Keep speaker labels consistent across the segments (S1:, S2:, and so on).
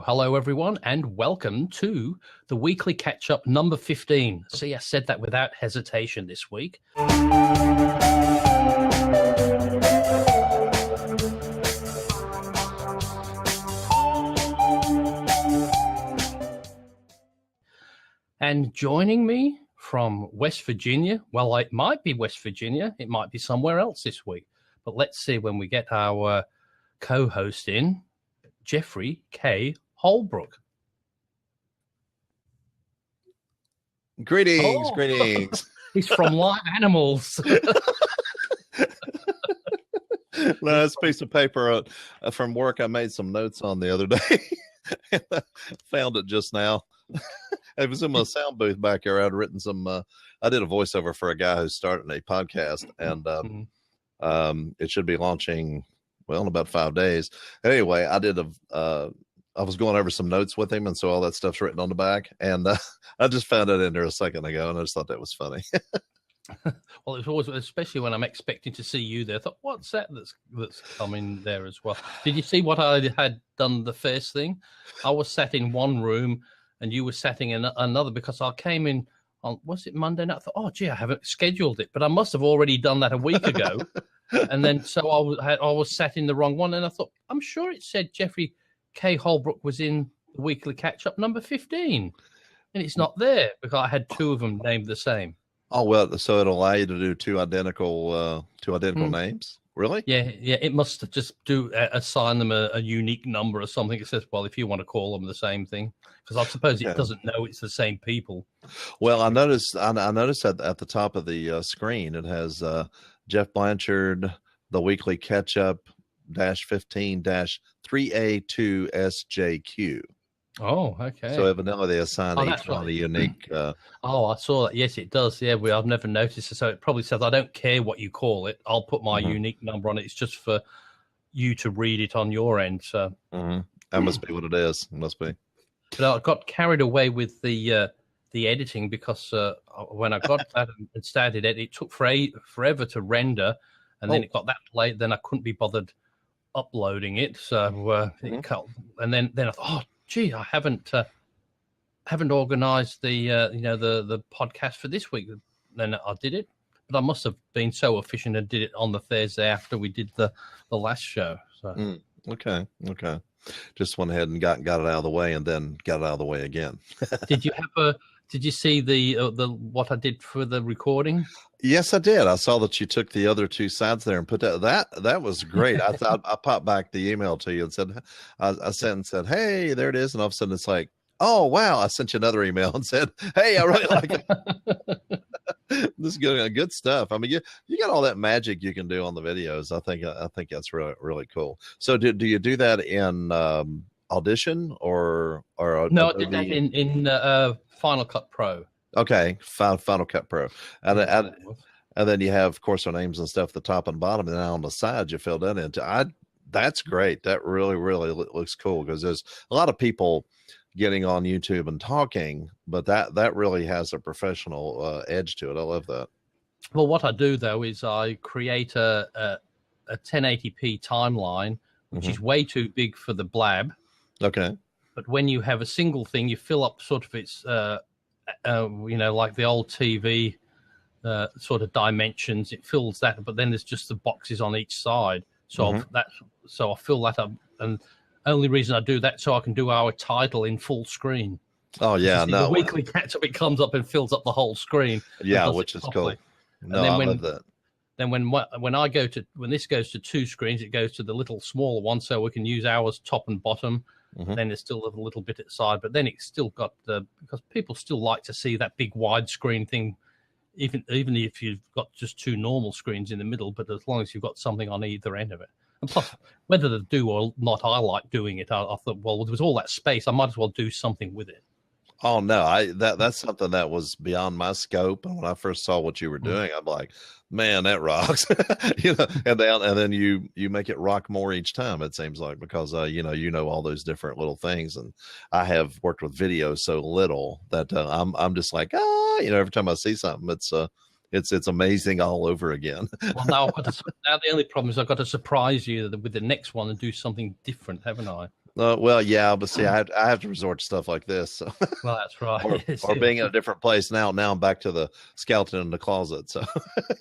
S1: Hello, everyone, and welcome to the weekly catch-up number 15. See, I said that without hesitation this week. And joining me from West Virginia, well, it might be West Virginia, it might be somewhere else this week, but let's see when we get our co-host in, Jeffrey K. Holbrook.
S2: Greetings, greetings.
S1: He's from Live Animals.
S2: Last piece of paper from work I made some notes on the other day. Found it just now. It was in my sound booth back here. I'd written some, I did a voiceover for a guy who's starting a podcast, and it should be launching, well, in about 5 days. Anyway, I was going over some notes with him, and so all that stuff's written on the back, and I just found it in there a second ago, and I just thought that was funny.
S1: Well, it's always, especially when I'm expecting to see you there, I thought, what's that that's coming there as well? Did you see what I had done the first thing? I was sat in one room, and you were sat in another, because I came in on, was it Monday night? I thought, oh, gee, I haven't scheduled it, but I must have already done that a week ago. And then so I was sat in the wrong one, and I thought, I'm sure it said Jeffrey K. Holbrook was in the weekly catch-up number 15, and it's not there because I had two of them named the same.
S2: Oh, well, so it'll allow you to do two identical names? Really?
S1: Yeah, it must just assign them a unique number or something. It says, well, if you want to call them the same thing, because I suppose it doesn't know it's the same people.
S2: Well, I noticed at the top of the screen, it has Jeff Blanchard, the weekly catch-up -15-3A2SJQ.
S1: Oh, okay.
S2: So evidently they assign each one a unique.
S1: I saw that. Yes, it does. Yeah, I've never noticed it. So it probably says, I don't care what you call it. I'll put my unique number on it. It's just for you to read it on your end. So
S2: that must be what it is. It must be.
S1: But I got carried away with the editing because when I got that and started it took forever to render, and then it got that late. Then I couldn't be bothered uploading it. So it cut, and then I thought, oh, gee, I haven't organized the podcast for this week. Then I did it, but I must have been so efficient and did it on the Thursday after we did the last show. So
S2: okay, just went ahead and got it out of the way, and then got it out of the way again.
S1: Did you see the what I did for the recording?
S2: Yes, I did. I saw that you took the other two sides there and put that was great. I thought I popped back the email to you and said, I sent and said, hey, there it is. And all of a sudden it's like, oh, wow. I sent you another email and said, hey, I really like it. This is good stuff. I mean, you got all that magic you can do on the videos. I think that's really, really cool. So do you do that in Audition or
S1: no? I did that in Final Cut Pro.
S2: Okay, Final Cut Pro, and then you have, of course, our names and stuff at the top and bottom, and then on the side you fill that into. That's great. That really, really looks cool, because there's a lot of people getting on YouTube and talking, but that really has a professional edge to it. I love that.
S1: Well, what I do though is I create a 1080p timeline, which is way too big for the Blab.
S2: Okay.
S1: But when you have a single thing, you fill up sort of its, like the old TV sort of dimensions. It fills that, but then there's just the boxes on each side. So I fill that up, and only reason I do that so I can do our title in full screen.
S2: Oh yeah,
S1: the weekly catch-up, it comes up and fills up the whole screen.
S2: Yeah, which is cool. No, I love that.
S1: Then when this goes to two screens, it goes to the little smaller one, so we can use ours top and bottom. Then there's still a little bit at the side, but then it's still got because people still like to see that big widescreen thing, even if you've got just two normal screens in the middle. But as long as you've got something on either end of it, and plus, whether to do or not, I like doing it. I thought, well, there was all that space, I might as well do something with it.
S2: Oh no, that's something that was beyond my scope. And when I first saw what you were doing, I'm like, man, that rocks. And then you make it rock more each time, it seems like, because you know all those different little things. And I have worked with video so little that I'm just like, every time I see something, it's amazing all over again.
S1: Well, now the only problem is I've got to surprise you with the next one and do something different, haven't I?
S2: Well, yeah, but see, I have to resort to stuff like this, so.
S1: Well, that's right.
S2: or,
S1: Yes,
S2: or being in a different place now. Now I'm back to the skeleton in the closet. So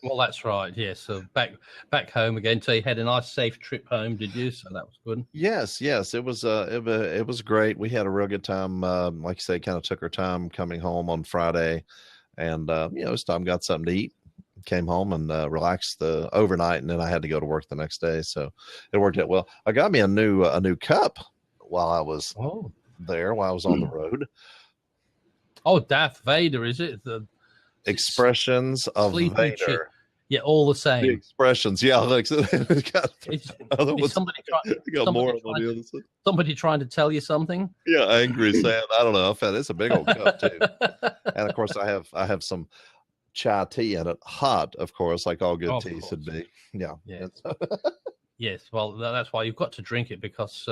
S1: well, that's right. Yes. So back home again. So you had a nice, safe trip home, did you? So that was good.
S2: yes, it was it was great. We had a real good time. Like you say, kind of took our time coming home on Friday, and this time got something to eat. Came home and relaxed the overnight, and then I had to go to work the next day. So it worked out well. I got me a new cup while I was there, while I was on the road.
S1: Oh, Darth Vader, is it? The
S2: Expressions of Vader.
S1: Yeah, all the same.
S2: The expressions, yeah. Like it's got other ones.
S1: Somebody trying to tell you something.
S2: Yeah, angry Sam. I don't know. It's a big old cup too. And of course, I have some chai tea in it, hot, of course, like all good tea should be. Yeah.
S1: Yes. Well, that's why you've got to drink it, because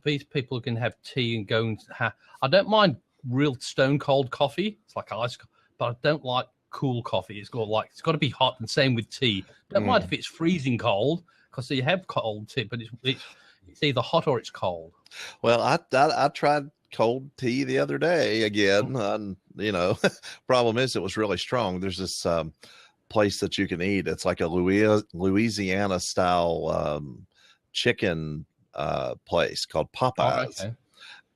S1: these people can have tea and go and I don't mind real stone cold coffee. It's like ice, but I don't like cool coffee. It's got to be hot, and same with tea. Don't mind if it's freezing cold, because you have cold tea, but it's either hot or it's cold.
S2: Well, I tried cold tea the other day again, and problem is it was really strong. There's this place that you can eat. It's like a Louisiana style chicken place called Popeyes. Oh, okay.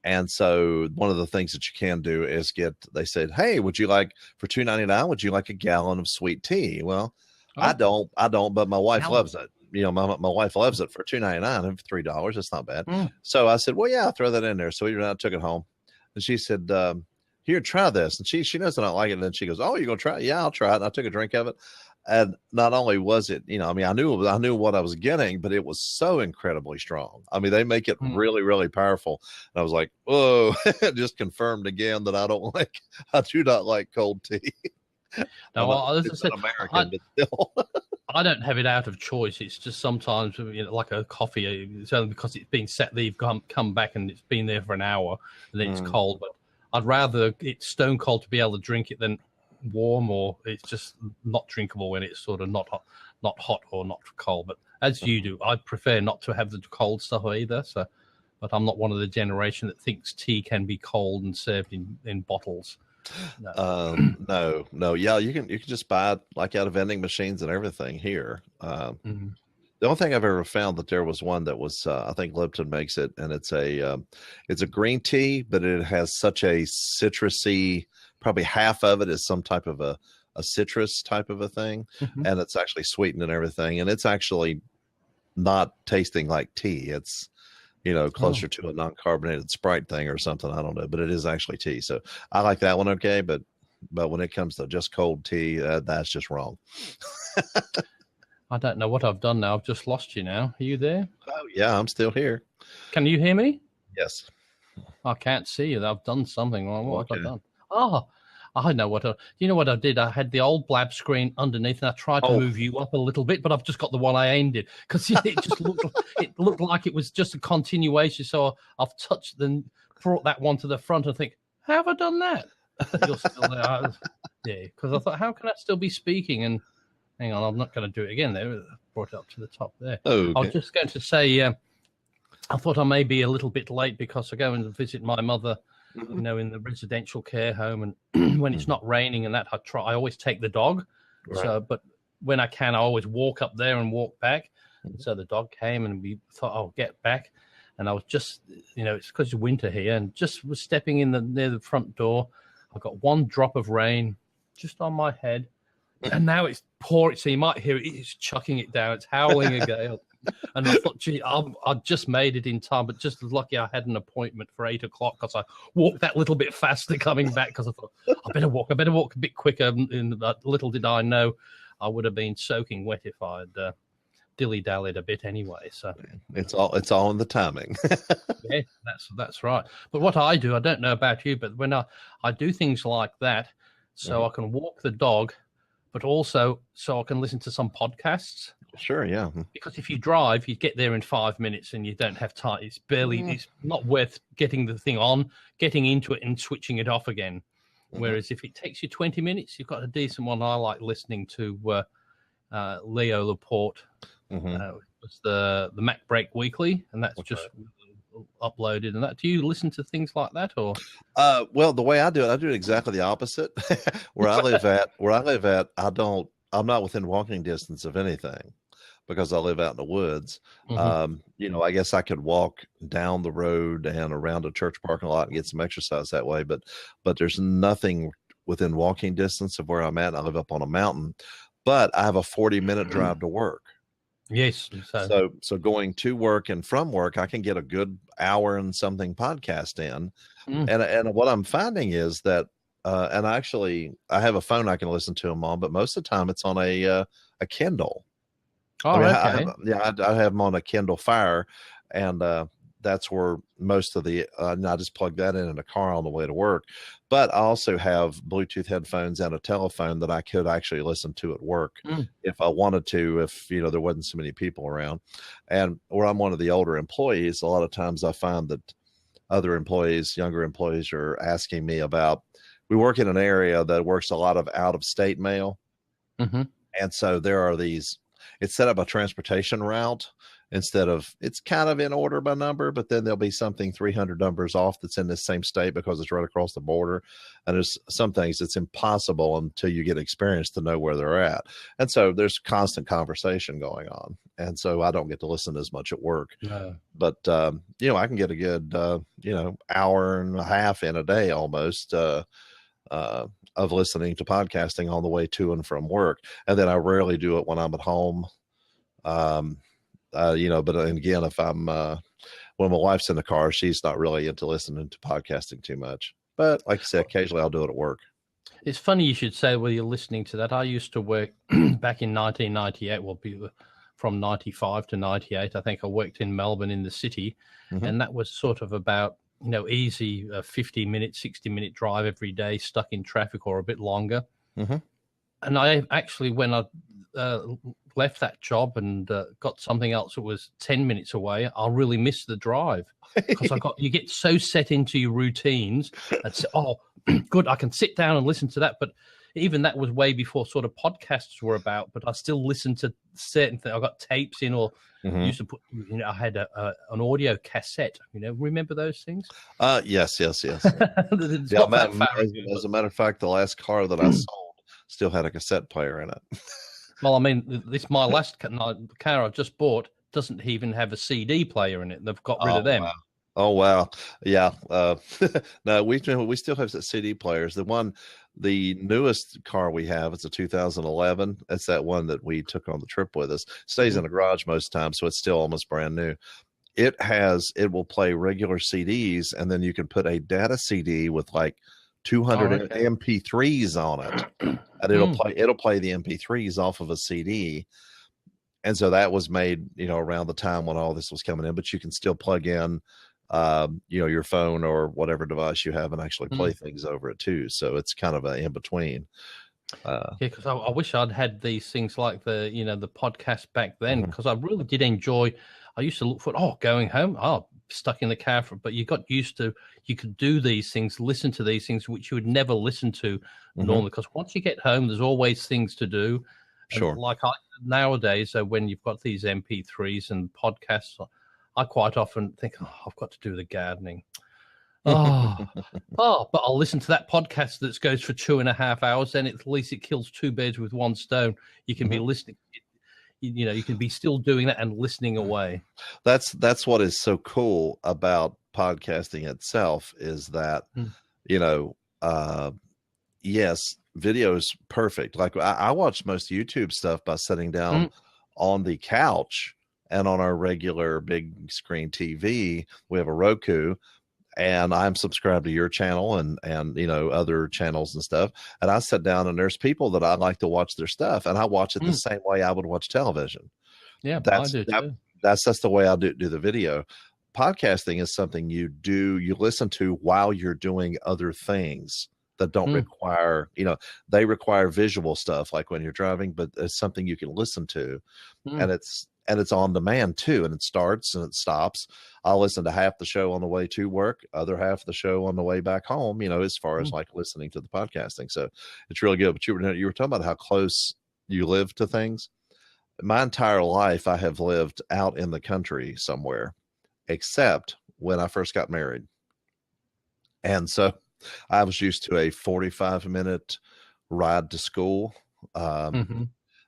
S2: And so one of the things that you can do is they said, hey, for $2.99, would you like a gallon of sweet tea? Well, I don't, but my wife loves it. My wife loves it for $2.99 and for $3. It's not bad. So I said, well, yeah, I'll throw that in there. So we took it home, and she said, here, try this. And she knows I don't like it. And then she goes, oh, you're going to try it? Yeah, I'll try it. And I took a drink of it. And not only was it, I knew what I was getting, but it was so incredibly strong. I mean, they make it really, really powerful. And I was like, whoa, just confirmed again that I do not like cold tea.
S1: No,
S2: it's an American, but still.
S1: I don't have it out of choice. It's just sometimes, like a coffee, it's only because it's been set there, you've come back and it's been there for an hour, and then it's cold. But I'd rather it's stone cold to be able to drink it than warm, or it's just not drinkable when it's sort of not hot or not cold. But as you do, I prefer not to have the cold stuff either. So, but I'm not one of the generation that thinks tea can be cold and served in bottles.
S2: No. Yeah, you can just buy it like out of vending machines and everything here. The only thing I've ever found that there was one that was I think Lipton makes it, and it's a green tea, but it has such a citrusy, probably half of it is some type of a citrus type of a thing, and it's actually sweetened and everything, and it's actually not tasting like tea. It's closer to a non-carbonated Sprite thing or something. I don't know, but it is actually tea. So I like that one. Okay. But when it comes to just cold tea, that's just wrong.
S1: I don't know what I've done now. I've just lost you now. Are you there?
S2: Oh yeah, I'm still here.
S1: Can you hear me?
S2: Yes.
S1: I can't see you. I've done something wrong. What have I done? Oh, I know what. You know what I did? I had the old Blab screen underneath, and I tried to move you up a little bit, but I've just got the one I aimed it, because it just looked like it was just a continuation. So I've touched brought that one to the front, and think, how have I done that? You're still there. Yeah, because I thought, how can I still be speaking? And hang on, I'm not going to do it again. There, brought it up to the top there.
S2: Okay.
S1: I was just going to say, I thought I may be a little bit late because I go and visit my mother, in the residential care home, and when it's not raining and that, I always take the dog. Right. So, but when I can, I always walk up there and walk back. And so the dog came, and we thought, I'll get back. And I was just, it's because it's winter here, and just was stepping near the front door. I got one drop of rain just on my head, and now it's pouring. So you might hear it. It's chucking it down. It's howling a gale. And I thought, gee, I just made it in time, but just lucky I had an appointment for 8 o'clock, because I walked that little bit faster coming back, because I thought, I better walk a bit quicker. And little did I know I would have been soaking wet if I'd dilly-dallied a bit anyway. So
S2: it's all in the timing.
S1: Yeah, that's right. But what I do, I don't know about you, but when I do things like that, so I can walk the dog, but also so I can listen to some podcasts.
S2: Sure, yeah.
S1: Because if you drive, you get there in 5 minutes and you don't have time. It's it's not worth getting the thing on, getting into it and switching it off again. Whereas if it takes you 20 minutes, you've got a decent one. I like listening to Leo Laporte. It's the Mac Break Weekly, and that's just uploaded and that. Do you listen to things like that, or?
S2: Well, the way I do it exactly the opposite. Where I live at, I'm not within walking distance of anything because I live out in the woods. I guess I could walk down the road and around a church parking lot and get some exercise that way, but there's nothing within walking distance of where I'm at. I live up on a mountain, but I have a 40-minute drive to work.
S1: Yes.
S2: So going to work and from work, I can get a good hour and something podcast in. And what I'm finding is that, and actually I have a phone I can listen to them on, but most of the time it's on a Kindle.
S1: Oh, okay.
S2: I have them on a Kindle Fire, and that's where most of the, I just plug that in a car on the way to work. But I also have Bluetooth headphones and a telephone that I could actually listen to at work if I wanted to, if, there wasn't so many people around. And where I'm one of the older employees, a lot of times I find that other employees, younger employees, are asking me about, we work in an area that works a lot of out-of-state mail. And so there are these, it's set up a transportation route instead of, it's kind of in order by number, but then there'll be something 300 numbers off that's in the same state because it's right across the border. And there's some things it's impossible until you get experience to know where they're at. And so there's constant conversation going on. And so I don't get to listen as much at work. No. But, I can get a good, hour and a half in a day almost, of listening to podcasting on the way to and from work. And then I rarely do it when I'm at home. But again, if I'm, when my wife's in the car, she's not really into listening to podcasting too much. But like I said, occasionally I'll do it at work.
S1: It's funny you should say, well, you're listening to that. I used to work back in 1998, from 95 to 98. I think I worked in Melbourne in the city. And that was sort of about, easy 50-minute, 60-minute drive every day, stuck in traffic or a bit longer. And I actually, when I left that job and got something else that was 10 minutes away, I really missed the drive because you get so set into your routines. That's, good, I can sit down and listen to that. But even that was way before sort of podcasts were about, but I still listened to certain things. I got tapes in, or used to put, I had an audio cassette, remember those things?
S2: Yes. As a matter of fact, the last car that I sold still had a cassette player in it.
S1: Well, I mean, my last car I just bought doesn't even have a CD player in it. They've got rid of them.
S2: Wow. Oh, wow. Yeah. No, we still have CD players. The newest car we have, it's a 2011. That's that one that we took on the trip with us. Stays in the garage most times, so it's still almost brand new. It will play regular CDs, and then you can put a data CD with like 200 MP3s on it, and it'll play the MP3s off of a CD. And so that was made, around the time when all this was coming in, but you can still plug in, your phone or whatever device you have and actually play things over it too. So it's kind of in between.
S1: Because I wish I'd had these things like the podcast back then, because I really did enjoy. I used to look for going home. Stuck in the car but you got used to, you could do these things, listen to these things which you would never listen to normally, because once you get home, there's always things to do.
S2: Sure.
S1: And like nowadays, when you've got these MP3s and podcasts, I quite often think, I've got to do the gardening. But I'll listen to that podcast that goes for 2.5 hours. Then at least it kills two birds with one stone. You can be listening. You can be still doing that and listening away.
S2: That's what is so cool about podcasting itself, is that, yes, video is perfect. Like I watch most YouTube stuff by sitting down on the couch and on our regular big screen TV. We have a Roku, and I'm subscribed to your channel and other channels and stuff. And I sit down, and there's people that I like to watch their stuff, and I watch it the same way I would watch television. Yeah, I do too. That's the way I do the video. Podcasting is something you listen to while you're doing other things that don't require, they require visual stuff, like when you're driving, but it's something you can listen to, and it's on demand too. And it starts and it stops. I'll listen to half the show on the way to work, other half of the show on the way back home, as far as like listening to the podcasting. So it's really good. But you were talking about how close you live to things. My entire life, I have lived out in the country somewhere, except when I first got married. And so I was used to a 45-minute ride to school.
S1: Mm-hmm.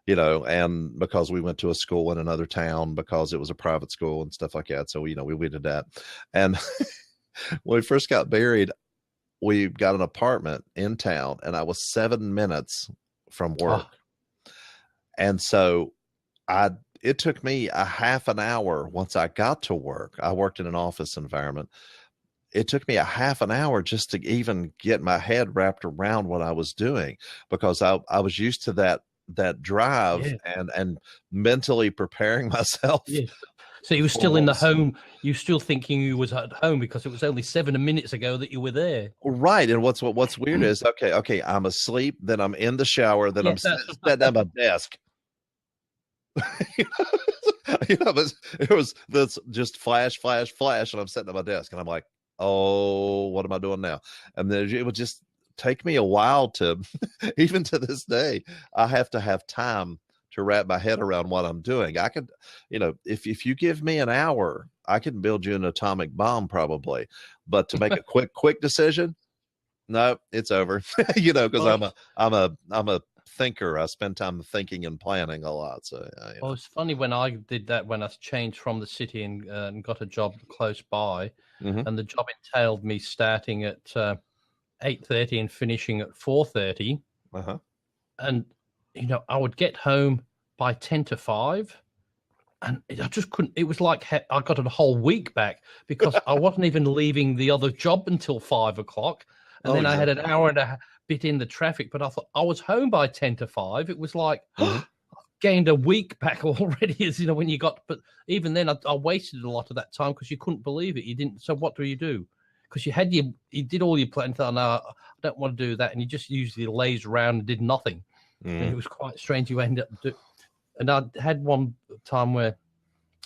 S2: And because we went to a school in another town because it was a private school and stuff like that. So, we did that. And when we first got married, we got an apartment in town and I was 7 minutes from work.
S1: Oh.
S2: And so it took me a half an hour once I got to work. I worked in an office environment. It took me a half an hour just to even get my head wrapped around what I was doing, because I was used to that drive and mentally preparing myself.
S1: Yes. So you were still in the home. You still thinking you was at home because it was only 7 minutes ago that you were there.
S2: Right. And what's weird is, okay, I'm asleep, then I'm in the shower, then I'm sitting at my desk. It was this just flash, and I'm sitting at my desk and I'm like, oh, what am I doing now? And then it would just take me a while to, even to this day, I have to have time to wrap my head around what I'm doing. I could, if you give me an hour, I can build you an atomic bomb probably, but to make a quick decision, no, it's over. Because I'm a thinker. I spend time thinking and planning a lot. So
S1: well, it's funny when I did that, when I changed from the city and got a job close by, and the job entailed me starting at 8:30 and finishing at 4:30. And I would get home by 10 to 5, and I just couldn't. It was like I got a whole week back because I wasn't even leaving the other job until 5 o'clock, and then I had an hour and a bit in the traffic. But I thought I was home by 10 to 5. It was like I gained a week back already, as when you got. But even then, I wasted a lot of that time because you couldn't believe it. You didn't. So what do you do? Because you did all your plans. No, I don't want to do that, and you just usually lazed around and did nothing. And it was quite strange. You end up and I had one time where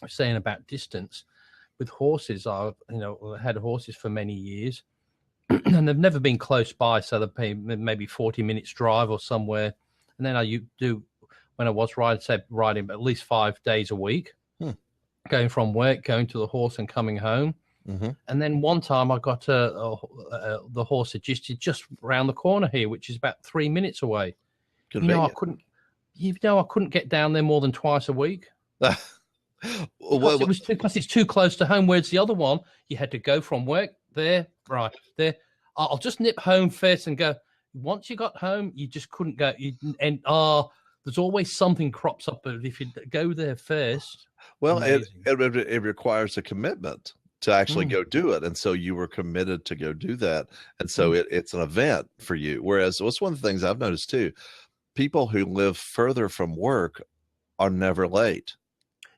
S1: I was saying about distance with horses. I had horses for many years, and they've never been close by, so they maybe 40 minutes drive or somewhere. And then when I was riding at least 5 days a week, going from work, going to the horse and coming home. And then one time I got the horse just around the corner here, which is about 3 minutes away. I couldn't get down there more than twice a week. Because it's too close to home. Whereas the other one, you had to go from work there. I'll just nip home first and go. Once you got home, you just couldn't go. There's always something crops up. But if you go there first,
S2: well, it requires a commitment to actually go do it. And so you were committed to go do that. And so it's an event for you. Whereas what's one of the things I've noticed too, people who live further from work are never late.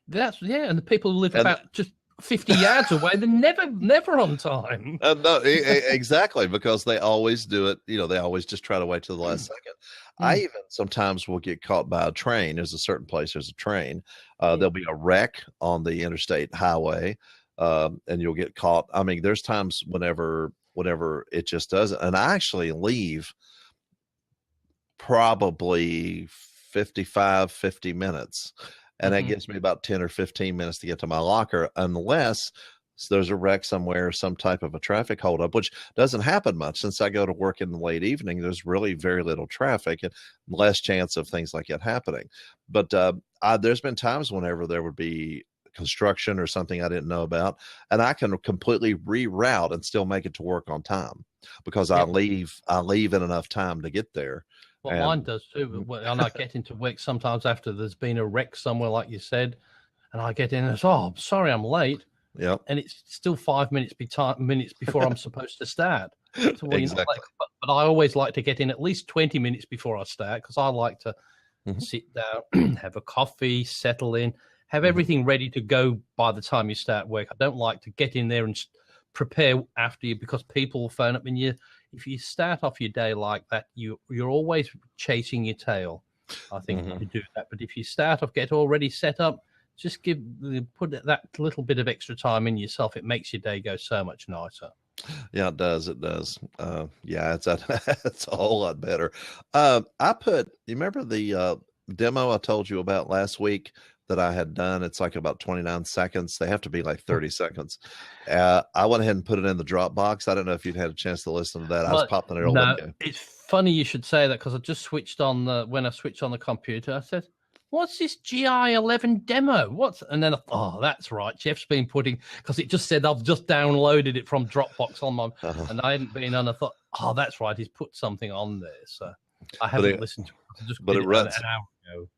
S1: And the people who live about just 50 yards away, they're never on time.
S2: No, exactly, because they always do it. They always just try to wait till the last second. I even sometimes will get caught by a train. There's a certain place, there's a train. There'll be a wreck on the interstate highway, and you'll get caught. I mean, there's times whenever it just doesn't. And I actually leave probably 50 minutes. And that gives me about 10 or 15 minutes to get to my locker, unless there's a wreck somewhere, some type of a traffic holdup, which doesn't happen much. Since I go to work in the late evening, there's really very little traffic and less chance of things like that happening. But there's been times whenever there would be construction or something I didn't know about, and I can completely reroute and still make it to work on time because I leave in enough time to get there.
S1: Well, mine does too. And I get into work sometimes after there's been a wreck somewhere, like you said, and I get in and say, "Oh, I'm sorry, I'm late."
S2: Yeah,
S1: and it's still 5 minutes before I'm supposed to start. So,
S2: exactly.
S1: But I always like to get in at least 20 minutes before I start, because I like to sit down, have a coffee, settle in, have everything ready to go by the time you start work. I don't like to get in there and prepare after you, because people will phone up, and if you start off your day like that, you're always chasing your tail. I think you do that. But if you start off, get already set up, just put that little bit of extra time in yourself. It makes your day go so much nicer.
S2: Yeah, it does. It does. It's a whole lot better. You remember the demo I told you about last week that I had done. It's like about 29 seconds. They have to be like 30 seconds. I went ahead and put it in the Dropbox. I don't know if you'd had a chance to listen to that. I was popping it all
S1: No,
S2: in.
S1: it's funny you should say that because I just switched on when I switched on the computer. I said, "What's this GI11 demo? And then I thought, oh, that's right. Jeff's been putting because it just said I've just downloaded it from Dropbox on my, and I hadn't been on. I thought, oh, that's right. He's put something on there. So I haven't listened to it. I just
S2: but it runs
S1: an hour ago.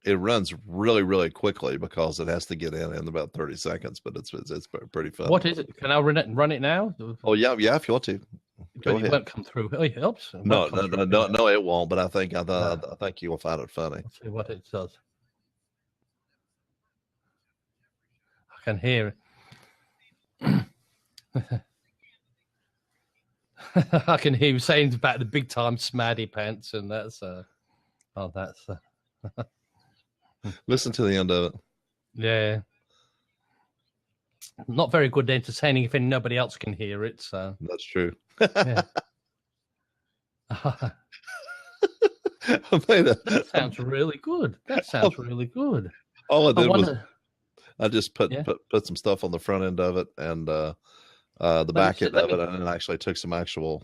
S2: It runs really, really quickly because it has to get in about 30 seconds, but it's pretty fun.
S1: What is it? Can I run it now?
S2: Oh, yeah, if you want to.
S1: Go ahead. It won't come through. Oh, it helps.
S2: No, it won't, but I think you will find it funny.
S1: Let's see what it does. I can hear it. I can hear him saying about the big time smarty pants, and that's
S2: listen to the end of it.
S1: Yeah, not very good entertaining if nobody else can hear it. So
S2: that's true.
S1: Yeah. That sounds really good. All I did was
S2: I just put some stuff on the front end of it and the back end of it, and then actually took some actual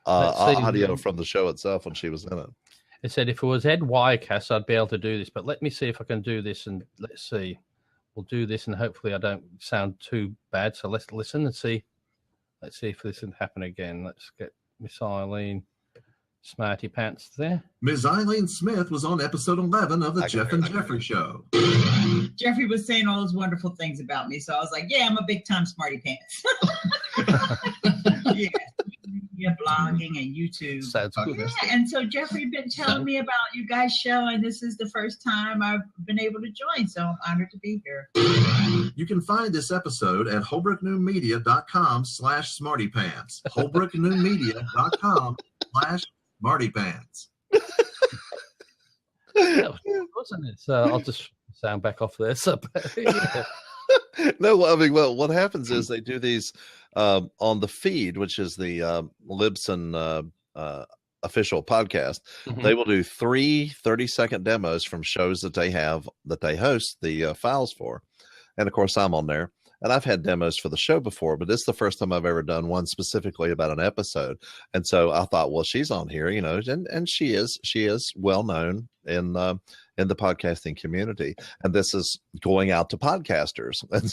S2: audio from the show itself when she was in it.
S1: It said if it was Ed Wirecast, I'd be able to do this, but let me see if I can do this, and let's see. We'll do this, and hopefully I don't sound too bad. So let's listen and see. Let's see if this can happen again. Let's get Miss Eileen Smarty Pants there.
S3: Ms. Eileen Smith was on episode 11 of the Jeff and Jeffrey Show.
S4: Jeffrey was saying all those wonderful things about me, so I was like, yeah, I'm a big time Smarty Pants. Yeah, blogging and YouTube.
S1: Sounds good.
S4: Yeah, and so Jeffrey been telling me about you guys' show, and this is the first time I've been able to join, so I'm honored to be here.
S3: You can find this episode at holbrooknewmedia.com/smartypants. holbrooknewmedia.com/smartypants.
S1: Wasn't it? So I'll just sound back off there. So, yeah.
S2: No, I mean, well, what happens is they do these on the feed, which is the Libsyn official podcast. Mm-hmm. They will do 3 30-second demos from shows that they host the files for. And of course, I'm on there. And I've had demos for the show before, but this is the first time I've ever done one specifically about an episode. And so I thought, well, she's on here, and she is well known in the podcasting community, and this is going out to podcasters. And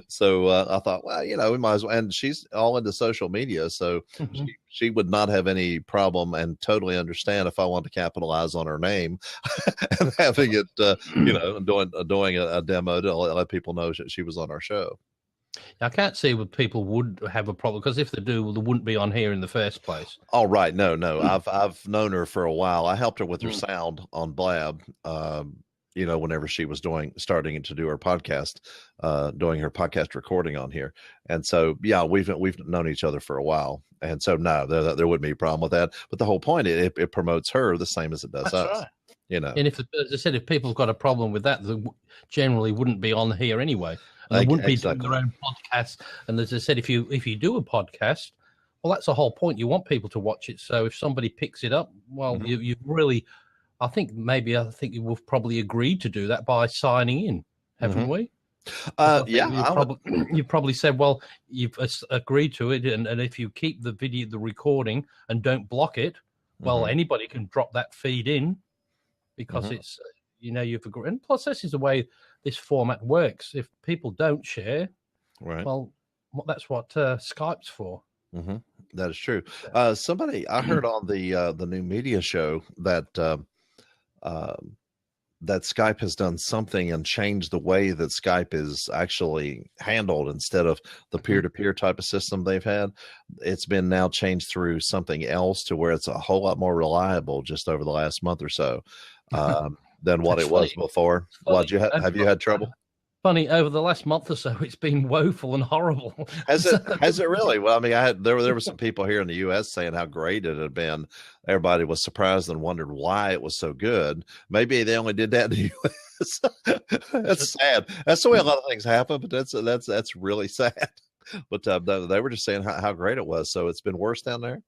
S2: so I thought, well, we might as well. And she's all into social media, so she would not have any problem and totally understand if I want to capitalize on her name and having it, doing a demo to let people know that she was on our show.
S1: I can't see what people would have a problem, because if they do, they wouldn't be on here in the first place.
S2: Oh, right. No. I've known her for a while. I helped her with her sound on Blab, whenever she was starting to do her podcast, doing her podcast recording on here. And so, yeah, we've known each other for a while. And so, no, there wouldn't be a problem with that. But the whole point, it promotes her the same as it does us. Right.
S1: And as I said, if people have got a problem with that, they generally wouldn't be on here anyway. And they wouldn't be doing their own podcast. And as I said, if you do a podcast, well, that's the whole point. You want people to watch it. So if somebody picks it up, well, you've really, I think you've probably agreed to do that by signing in, haven't we? You probably said, well, you've agreed to it, and if you keep the recording and don't block it, well, anybody can drop that feed in, because it's you've agreed. And plus, this is the way this format works. If people don't share,
S2: right?
S1: Well, that's what Skype's for.
S2: That is true. Somebody I heard on the new media show that that Skype has done something and changed the way that Skype is actually handled. Instead of the peer-to-peer type of system they've had, it's been now changed through something else to where it's a whole lot more reliable just over the last month or so than what it was before. Have you had trouble?
S1: Funny, over the last month or so, it's been woeful and horrible.
S2: Has it really? Well, I mean, there were some people here in the U.S. saying how great it had been. Everybody was surprised and wondered why it was so good. Maybe they only did that in the U.S. That's sad. That's the way a lot of things happen, but that's really sad. But they were just saying how great it was. So it's been worse down there.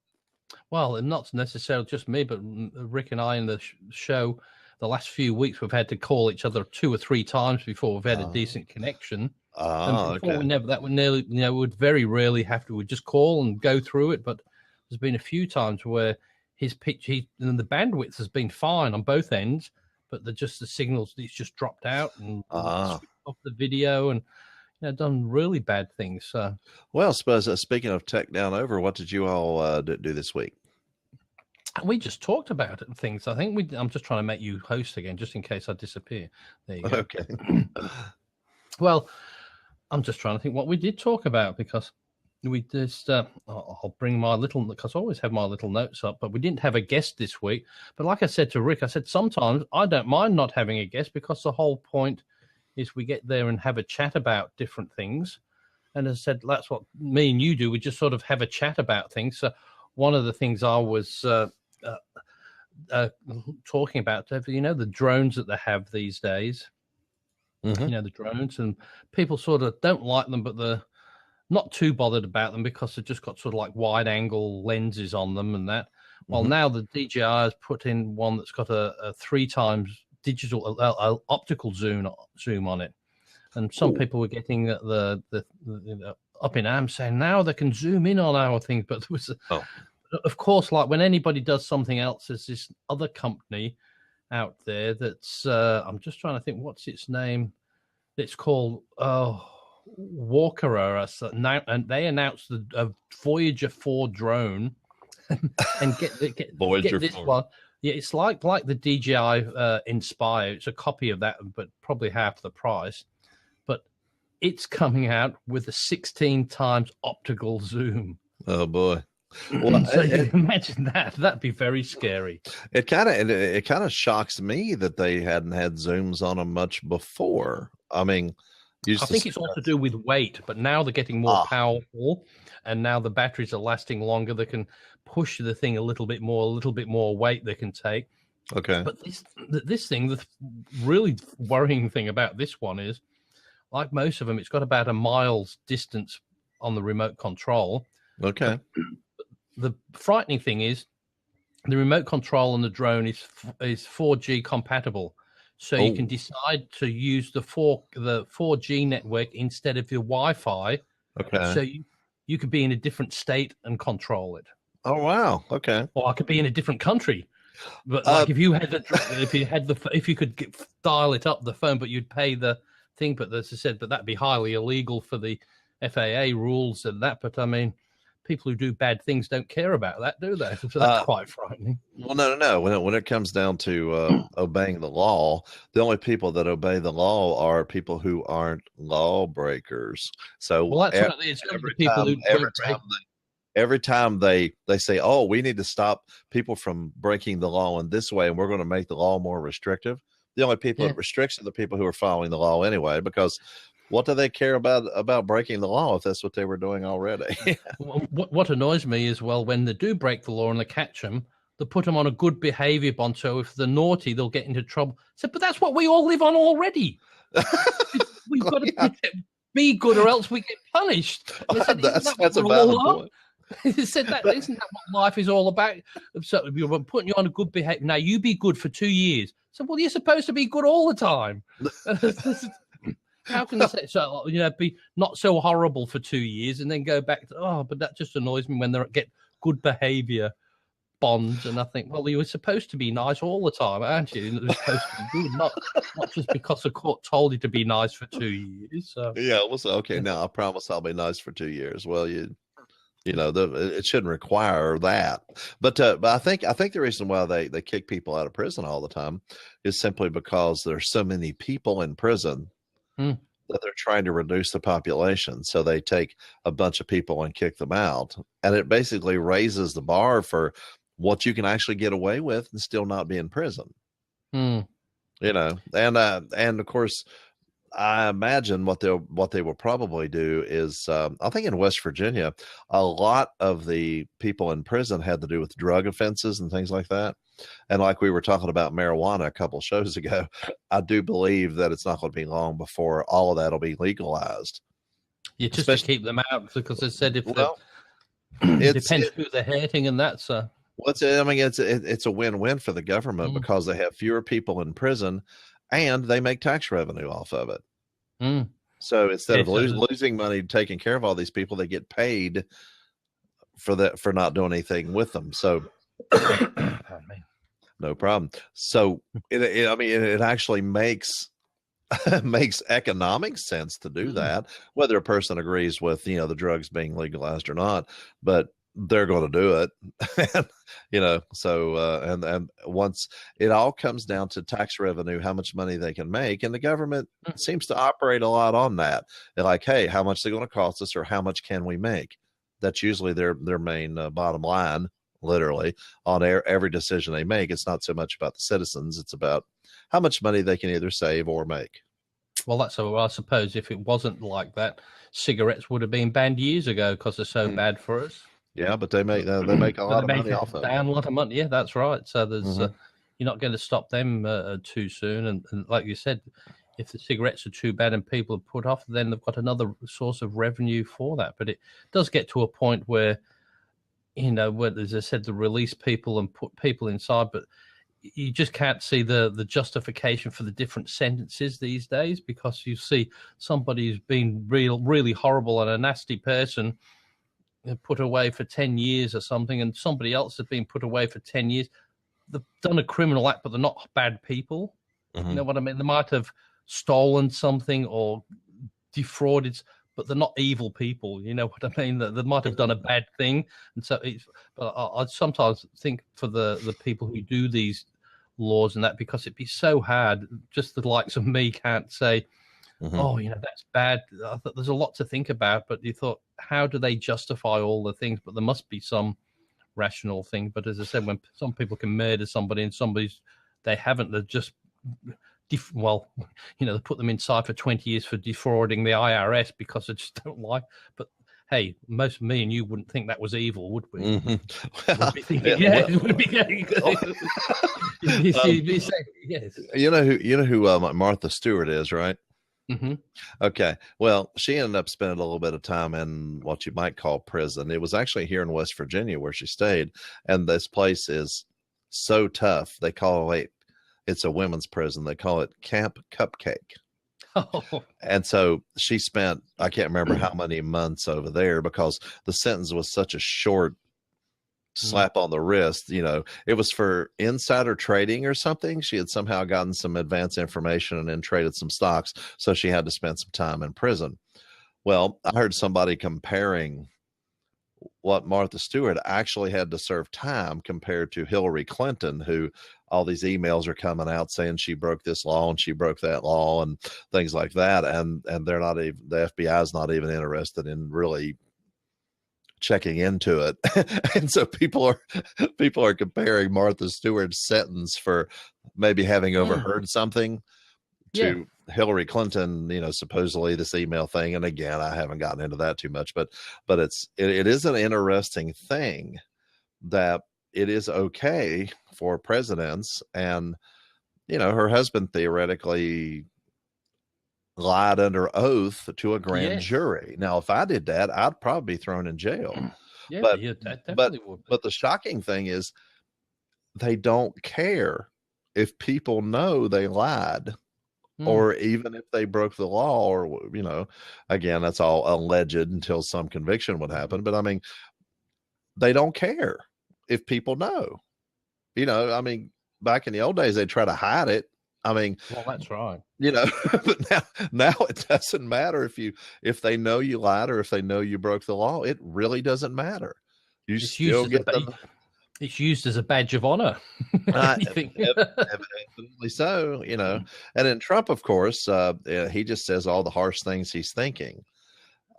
S1: Well, not necessarily just me, but Rick and I in the show. the last few weeks we've had to call each other 2 or 3 times before we've had a decent connection. And before
S2: Okay.
S1: we never, that would nearly, would very rarely have to, we'd just call and go through it. But there's been a few times where his pitch, and the bandwidth has been fine on both ends, but the signals, it's just dropped out and switched off the video and done really bad things. So,
S2: well, suppose speaking of tech down over, what did you all do this week?
S1: we just talked about it and things. I think I'm just trying to make you host again, just in case I disappear. There you go.
S2: Okay.
S1: Well, I'm just trying to think what we did talk about, because we just, I'll bring my little, because I always have my little notes up, but we didn't have a guest this week. But like I said to Rick, I said, sometimes I don't mind not having a guest, because the whole point is we get there and have a chat about different things. And as I said, that's what me and you do. We just sort of have a chat about things. So one of the things I was talking about, the drones that they have these days, the drones, and people sort of don't like them, but they're not too bothered about them because they've just got sort of like wide angle lenses on them and that. Well, now the DJI has put in one that's got a 3 times digital optical zoom on it. And some people were getting the up in arms saying now they can zoom in on our thing. But there was, of course, like when anybody does something else, there's this other company out there that's, I'm just trying to think, what's its name? It's called Walker, and they announced the Voyager 4 drone. And get
S2: Voyager
S1: this
S2: 4.
S1: one. Yeah, it's like the DJI Inspire. It's a copy of that, but probably half the price. But it's coming out with a 16 times optical zoom.
S2: Oh boy! Well,
S1: so you can imagine that. That'd be very scary.
S2: It kind of shocks me that they hadn't had zooms on them much before. I mean,
S1: I think it's all to do with weight, but now they're getting more powerful, and now the batteries are lasting longer. They can push the thing a little bit more weight they can take.
S2: Okay.
S1: But this thing, the really worrying thing about this one is, like most of them, it's got about a mile's distance on the remote control.
S2: Okay.
S1: The frightening thing is the remote control on the drone is 4G compatible. So you can decide to use the 4G network instead of your Wi-Fi.
S2: Okay.
S1: So you could be in a different state and control it.
S2: Oh wow. Okay.
S1: Or I could be in a different country. But like if you could dial it up the phone, but you'd pay the thing. But as I said, that'd be highly illegal for the FAA rules and that. But I mean, people who do bad things don't care about that, do they? So that's quite frightening.
S2: Well, no. When it comes down to obeying the law, the only people that obey the law are people who aren't lawbreakers. So
S1: that's what it is.
S2: Every time they say, "Oh, we need to stop people from breaking the law in this way, and we're going to make the law more restrictive," the only people that restricts are the people who are following the law anyway, because what do they care about breaking the law if that's what they were doing already?
S1: What annoys me is, well, when they do break the law and they catch them, they put them on a good behavior bond. So if they're naughty, they'll get into trouble. So, but that's what we all live on already. We've got to be good, or else we get punished. Said,
S2: that's a valid point.
S1: He said that isn't that what life is all about? So we're putting you on a good behavior. Now you be good for 2 years. So well, you're supposed to be good all the time. How can they say so? Be not so horrible for 2 years and then go back to but that just annoys me when they get good behavior bonds. And I think, well, you were supposed to be nice all the time, aren't you? You're supposed to be good, not just because the court told you to be nice for 2 years. So. Yeah,
S2: well, so, okay. Now I promise I'll be nice for 2 years. Well, it shouldn't require that. But I think the reason why they kick people out of prison all the time is simply because there's so many people in prison that they're trying to reduce the population. So they take a bunch of people and kick them out. And it basically raises the bar for what you can actually get away with and still not be in prison. And of course, I imagine what they will probably do is, I think in West Virginia, a lot of the people in prison had to do with drug offenses and things like that. And like we were talking about marijuana a couple shows ago, I do believe that it's not going to be long before all of that will be legalized.
S1: Yeah, just to keep them out, because they said it depends who they're hating and that. So
S2: I mean, it's a win-win for the government because they have fewer people in prison, and they make tax revenue off of it. So instead of losing money taking care of all these people, they get paid for not doing anything with them. So no problem. So it actually makes economic sense to do that, whether a person agrees with the drugs being legalized or not, but they're going to do it. So and once it all comes down to tax revenue, how much money they can make, and the government seems to operate a lot on that. They're like, hey, how much they're going to cost us, or how much can we make? That's usually their main bottom line, literally, on every decision they make. It's not so much about the citizens, it's about how much money they can either save or make.
S1: Well, I suppose if it wasn't like that, cigarettes would have been banned years ago because they're so bad for us.
S2: Yeah, but they make a lot of money off of it.
S1: A lot of money. Yeah, that's right. So there's you're not going to stop them too soon. And like you said, if the cigarettes are too bad and people are put off, then they've got another source of revenue for that. But it does get to a point where, where, as I said, they release people and put people inside, but you just can't see the justification for the different sentences these days, because you see somebody who's been really horrible and a nasty person put away for 10 years or something, and somebody else has been put away for 10 years. They've done a criminal act, but they're not bad people. You know what I mean? They might have stolen something or defrauded, but they're not evil people. You know what I mean? They might have done a bad thing. And so but I sometimes think for the people who do these laws and that, because it'd be so hard, just the likes of me can't say, oh, that's bad. I thought there's a lot to think about, but you thought, how do they justify all the things? But there must be some rational thing. But as I said, when some people can murder somebody and they haven't, they're just, they put them inside for 20 years for defrauding the IRS because they just don't like. But hey, most me and you wouldn't think that was evil, would we? It would be. Yes.
S2: You know who Martha Stewart is, right? Okay. Well, she ended up spending a little bit of time in what you might call prison. It was actually here in West Virginia where she stayed. And this place is so tough. They call it's a women's prison. They call it Camp Cupcake. Oh. And so she spent, I can't remember how many months over there, because the sentence was such a short slap on the wrist. It was for insider trading or something. She had somehow gotten some advanced information and then traded some stocks, so she had to spend some time in prison. Well, I heard somebody comparing what Martha Stewart actually had to serve time compared to Hillary Clinton, who all these emails are coming out saying she broke this law and she broke that law and things like that, and they're not even, the FBI is not even interested in really checking into it. And so people are comparing Martha Stewart's sentence for maybe having overheard something to Hillary Clinton, supposedly this email thing. And again, I haven't gotten into that too much, but it is an interesting thing that it is okay for presidents, and her husband theoretically lied under oath to a grand jury. Now, if I did that, I'd probably be thrown in jail. But the shocking thing is they don't care if people know they lied, or even if they broke the law, or, again, that's all alleged until some conviction would happen. But I mean, they don't care if people know, back in the old days, they try to hide it. I mean,
S1: well, that's right.
S2: But now it doesn't matter if they know you lied or if they know you broke the law. It really doesn't matter.
S1: It's used as a badge of honor.
S2: Evidently so, And then Trump, of course, he just says all the harsh things he's thinking.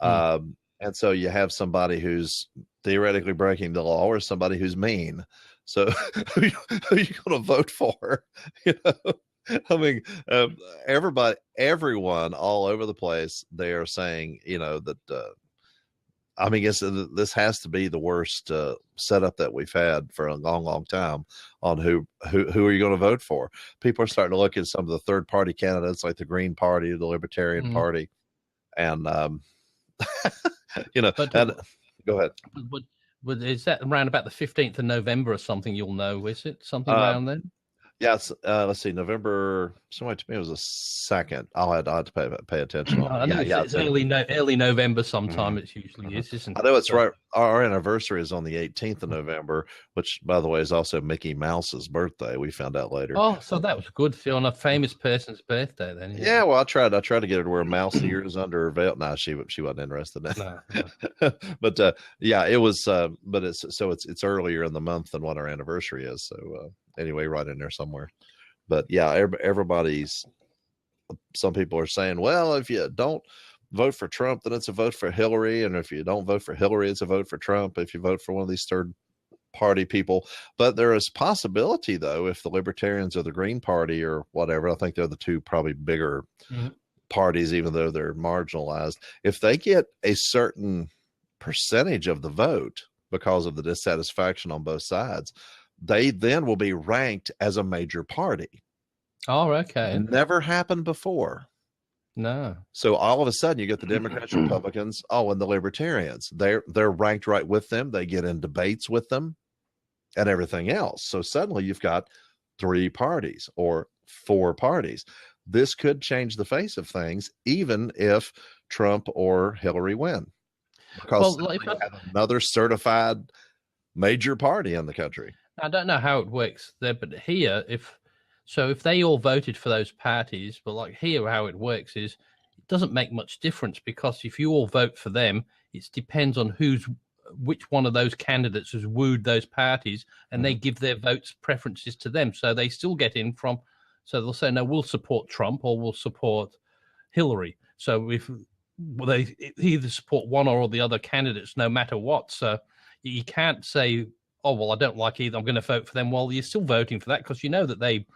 S2: And so you have somebody who's theoretically breaking the law, or somebody who's mean. So who are you going to vote for? I mean, everyone all over the place, they are saying, that, I mean, this has to be the worst setup that we've had for a long, long time on who are you going to vote for? People are starting to look at some of the third party candidates, like the Green Party, the Libertarian Party. And,
S1: but,
S2: go ahead.
S1: But But is that around about the 15th of November or something? You'll know, is it something
S2: Uh,
S1: around then?
S2: Yes, let's see, November. Somebody told me it was the second. I'll have to pay attention on.
S1: I know it's early November sometime. It usually is, isn't
S2: I
S1: it?
S2: know it's
S1: So-
S2: right. Our anniversary is on the 18th of November, which, by the way, is also Mickey Mouse's birthday. We found out later.
S1: Oh, so that was good on a famous person's birthday then.
S2: Yeah, well, I tried to get her to wear mouse ears under her veil. No, she wasn't interested in
S1: No,
S2: that. But yeah, it was. But it's earlier in the month than what our anniversary is. So anyway, right in there somewhere. But yeah, everybody's. Some people are saying, well, if you don't vote for Trump, then it's a vote for Hillary, and if you don't vote for Hillary, it's a vote for Trump. If you vote for one of these third party people. But there is possibility, though, if the Libertarians or the Green Party or whatever, I think they're the two probably bigger parties, even though they're marginalized, if they get a certain percentage of the vote because of the dissatisfaction on both sides, they then will be ranked as a major party.
S1: Oh, okay.
S2: Never happened before.
S1: No.
S2: So all of a sudden you get the Democrats, Republicans, and the Libertarians. They're ranked right with them. They get in debates with them and everything else. So suddenly you've got 3 parties or 4 parties. This could change the face of things, even if Trump or Hillary win, because they have another certified major party in the country.
S1: I don't know how it works there, but here, if they all voted for those parties, but like here, how it works is it doesn't make much difference, because if you all vote for them, it depends on which one of those candidates has wooed those parties, and they give their votes preferences to them. So they still get in from, so they'll say, no, we'll support Trump or we'll support Hillary. So if they either support one or the other candidates, no matter what. So you can't say, oh, well, I don't like either, I'm going to vote for them. Well, you're still voting for that because you know that they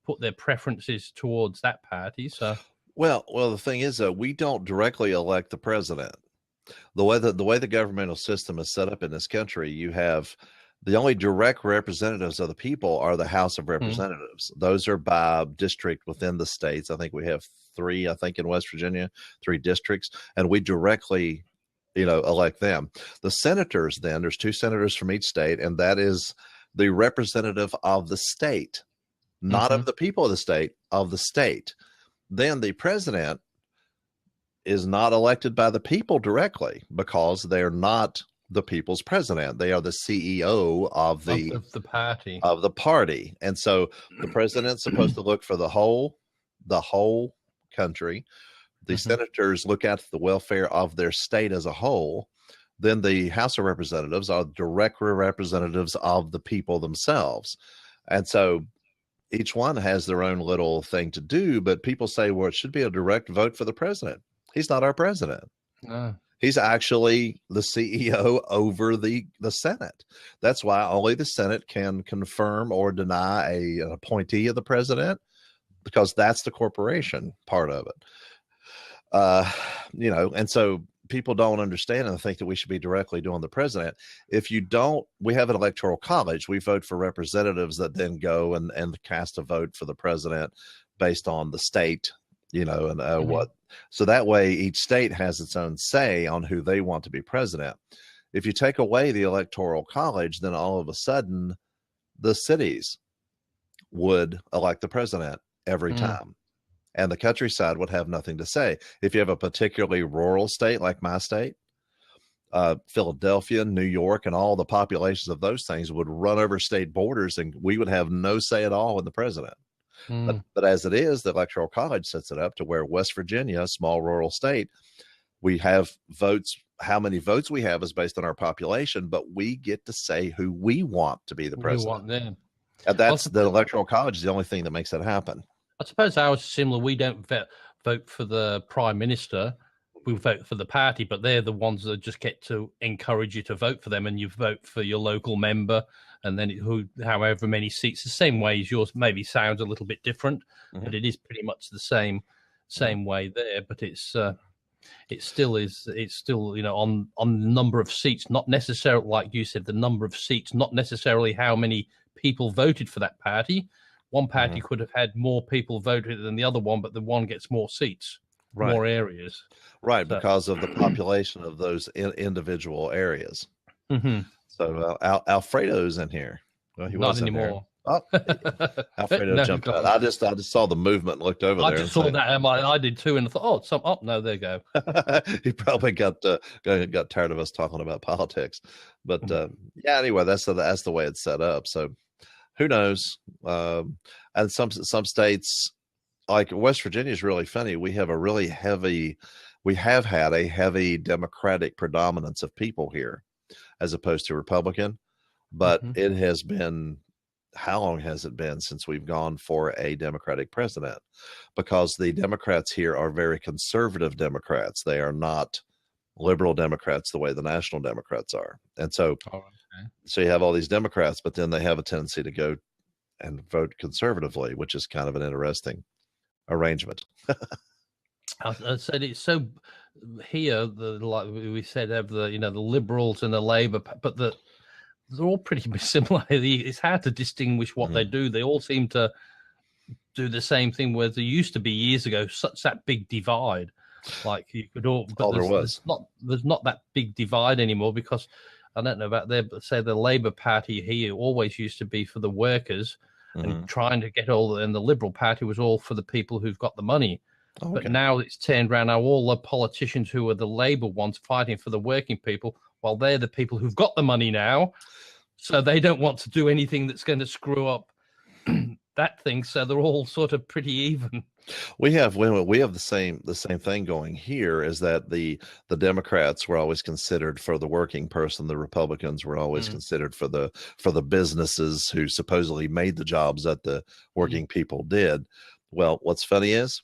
S1: put their preferences towards that party. So
S2: well, the thing is, we don't directly elect the president. The way the governmental system is set up in this country, you have the only direct representatives of the people are the House of Representatives. Those are by district within the states. I think we have 3, I think in West Virginia, 3 districts, and we directly, elect them. The senators, then there's 2 senators from each state, and that is the representative of the state, not of the people of the state, of the state. Then the president is not elected by the people directly, because they're not the people's president. They are the CEO of the party. And so the president's supposed to look for the whole country. The senators look at the welfare of their state as a whole. Then the House of Representatives are direct representatives of the people themselves. And so each one has their own little thing to do, but people say, well, it should be a direct vote for the president. He's not our president.
S1: no.
S2: He's actually the CEO over the Senate. That's why only the Senate can confirm or deny an appointee of the president, because that's the corporation part of it. And so people don't understand and think that we should be directly doing the president. If you don't, we have an electoral college. We vote for representatives that then go and cast a vote for the president based on the state, and what. So that way each state has its own say on who they want to be president. If you take away the electoral college, then all of a sudden the cities would elect the president every time, and the countryside would have nothing to say. If you have a particularly rural state like my state, Philadelphia, New York, and all the populations of those things would run over state borders, and we would have no say at all in the president. But as it is, the electoral college sets it up to where West Virginia, a small rural state, we have votes. How many votes we have is based on our population, but we get to say who we want to be the president.
S1: We want them.
S2: And that's the electoral college is the only thing that makes that happen.
S1: I suppose ours is similar. We don't vote for the prime minister. We vote for the party, but they're the ones that just get to encourage you to vote for them, and you vote for your local member, and then however many seats. The same way as yours maybe sounds a little bit different, but it is pretty much the same way there. But it still on the number of seats, not necessarily like you said, the number of seats, not necessarily how many people voted for that party. One party could have had more people voted than the other one, but the one gets more seats. More areas,
S2: right? Because of the population of those individual areas.
S1: Hmm.
S2: So Alfredo's in here. Well, he
S1: Not
S2: was in here.
S1: anymore.
S2: Oh, Alfredo
S1: No,
S2: jumped
S1: gone.
S2: out. I just saw the movement and looked over
S1: I
S2: there.
S1: just saw that. I did too, and I thought, oh, no, there you go.
S2: He probably got tired of us talking about politics, but yeah. Anyway, that's the way it's set up. So who knows? And some states, like West Virginia, is really funny. We have had a heavy Democratic predominance of people here, as opposed to Republican. But it has been, how long has it been since we've gone for a Democratic president? Because the Democrats here are very conservative Democrats. They are not liberal Democrats the way the national Democrats are. And so, so you have all these Democrats, but then they have a tendency to go and vote conservatively, which is kind of an interesting arrangement.
S1: I said it's so here. Like we said, have the the Liberals and the Labour, but they're all pretty similar. It's hard to distinguish what they do. They all seem to do the same thing. Where there used to be years ago such that big divide, like you could all. But there's not that big divide anymore, because I don't know about but say the Labour Party here always used to be for the workers and trying to get and the Liberal Party was all for the people who've got the money. Okay. But now it's turned around. Now all the politicians who are the Labour ones fighting for the working people, while they're the people who've got the money now, so they don't want to do anything that's going to screw up that thing. So they're all sort of pretty even.
S2: We have the same thing going here, is that the Democrats were always considered for the working person. The Republicans were always considered for the businesses who supposedly made the jobs that the working people did. Well, what's funny is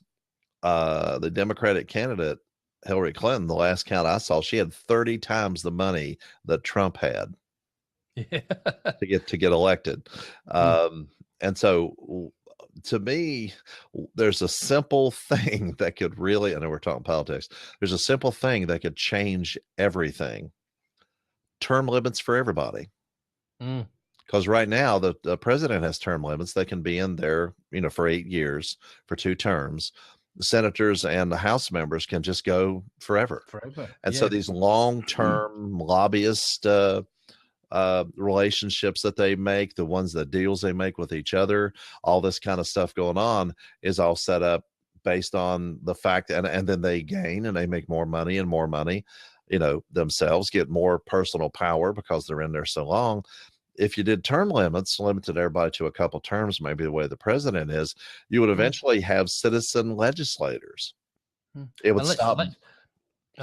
S2: the Democratic candidate, Hillary Clinton, the last count I saw, she had 30 times the money that Trump had to get elected. And so to me, there's a simple thing that could really, I know we're talking politics, there's a simple thing that could change everything. Term limits for everybody. Because right now the president has term limits. They can be in there, for 8 years, for 2 terms. The senators and the House members can just go forever. And so these long-term lobbyist relationships that they make, the deals they make with each other, all this kind of stuff going on is all set up based on the fact, and then they gain and they make more money, themselves get more personal power because they're in there so long. If you did term limits, limited everybody to a couple terms, maybe the way the president is, you would eventually have citizen legislators. It would stop.
S1: And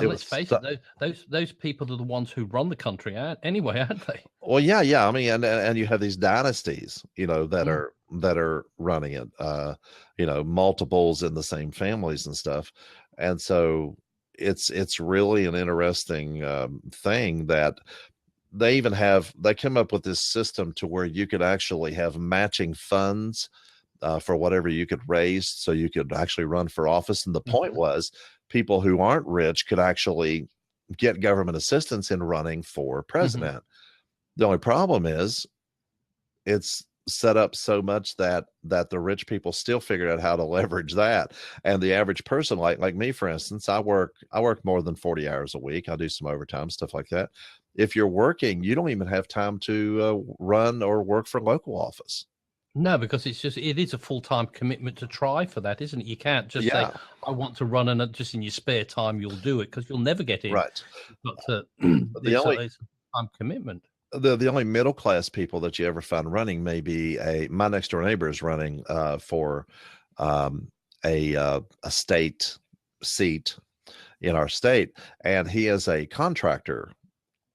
S1: let's face it, those people are the ones who run the country anyway, aren't they?
S2: Well, yeah. I mean, and you have these dynasties, that are running it, multiples in the same families and stuff. And so it's really an interesting thing that they come up with this system to where you could actually have matching funds for whatever you could raise, so you could actually run for office. And the point was, people who aren't rich could actually get government assistance in running for president. The only problem is it's set up so much that the rich people still figured out how to leverage that. And the average person, like me, for instance, I work more than 40 hours a week. I do some overtime, stuff like that. If you're working, you don't even have time to run or work for local office.
S1: No, because it is a full-time commitment to try for that, isn't it? You can't just say, I want to run, and just in your spare time you'll do it, because you'll never get in. Right. But it's a time commitment.
S2: The only middle class people that you ever find running may be my next door neighbor is running for a state seat in our state, and he is a contractor.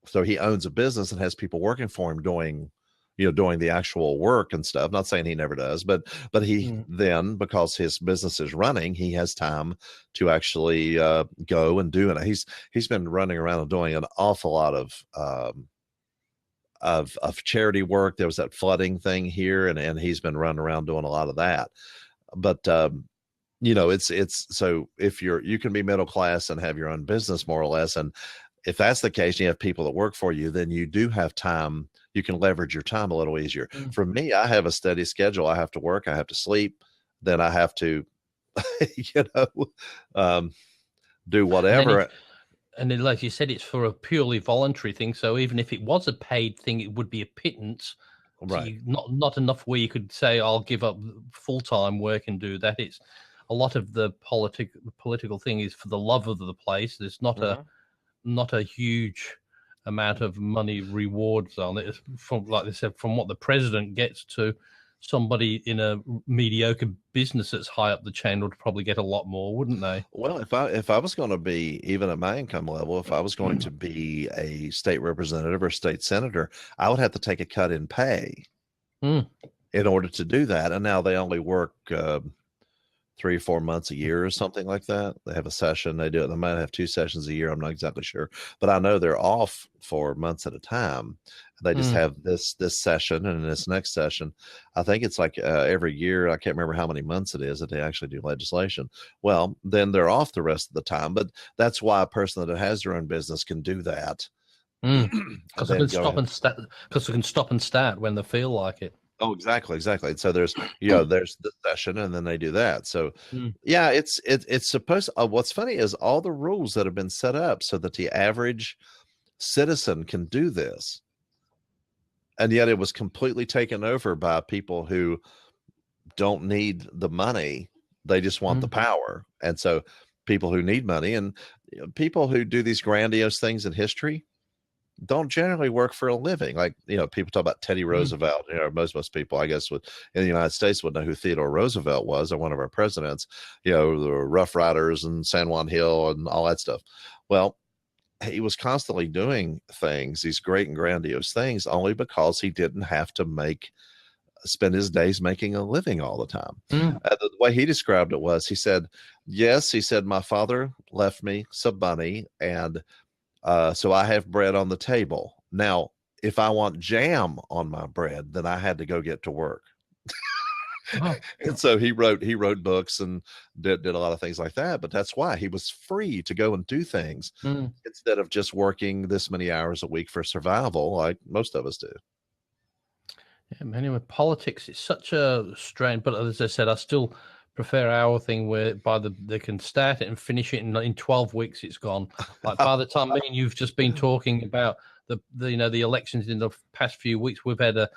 S2: So he owns a business and has people working for him doing the actual work and stuff. Not saying he never does, but he then, because his business is running, he has time to actually go and do it. He's been running around and doing an awful lot of charity work. There was that flooding thing here, and he's been running around doing a lot of that. But it's so if you can be middle class and have your own business, more or less, and if that's the case, you have people that work for you, then you do have time. You can leverage your time a little easier. For me, I have a steady schedule. I have to work, I have to sleep, then I have to, do whatever.
S1: And then, like you said, it's for a purely voluntary thing. So even if it was a paid thing, it would be a pittance. So
S2: Right.
S1: not enough where you could say, I'll give up full-time work and do that. It's a lot of the political thing is for the love of the place. There's not a huge amount of money rewards on it. It's from, like they said, from what the president gets to somebody in a mediocre business that's high up the chain would probably get a lot more, wouldn't they?
S2: Well, if I was going to be, even at my income level, if I was going to be a state representative or state senator, I would have to take a cut in pay
S1: Mm.
S2: in order to do that. And now they only work 3 or 4 months a year or something like that. They have a session. They do it. They might have 2 sessions a year. I'm not exactly sure, but I know they're off for months at a time. They just have this session and this next session. I think it's like every year. I can't remember how many months it is that they actually do legislation. Well, then they're off the rest of the time. But that's why a person that has their own business can do that.
S1: Because they can stop and start. Because they can stop and start when they feel like it.
S2: Oh, exactly. And so there's there's the session, and then they do that. So yeah, it's supposed. What's funny is all the rules that have been set up so that the average citizen can do this, and yet it was completely taken over by people who don't need the money. They just want the power. And so people who need money and people who do these grandiose things in history don't generally work for a living. Like, people talk about Teddy Roosevelt. Most people, I guess, in the United States would know who Theodore Roosevelt was, or one of our presidents, the Rough Riders and San Juan Hill and all that stuff. Well, he was constantly doing things, these great and grandiose things, only because he didn't have to spend his days making a living all the time. The way he described it was, he said, my father left me some money, and so I have bread on the table. Now, if I want jam on my bread, then I had to go get to work. And so he wrote books and did a lot of things like that. But that's why he was free to go and do things instead of just working this many hours a week for survival, like most of us do.
S1: Yeah, anyway, politics is such a strain. But as I said, I still prefer our thing where they can start it and finish it in 12 weeks. It's gone. Like by the time me and you've just been talking about the elections in the past few weeks, they've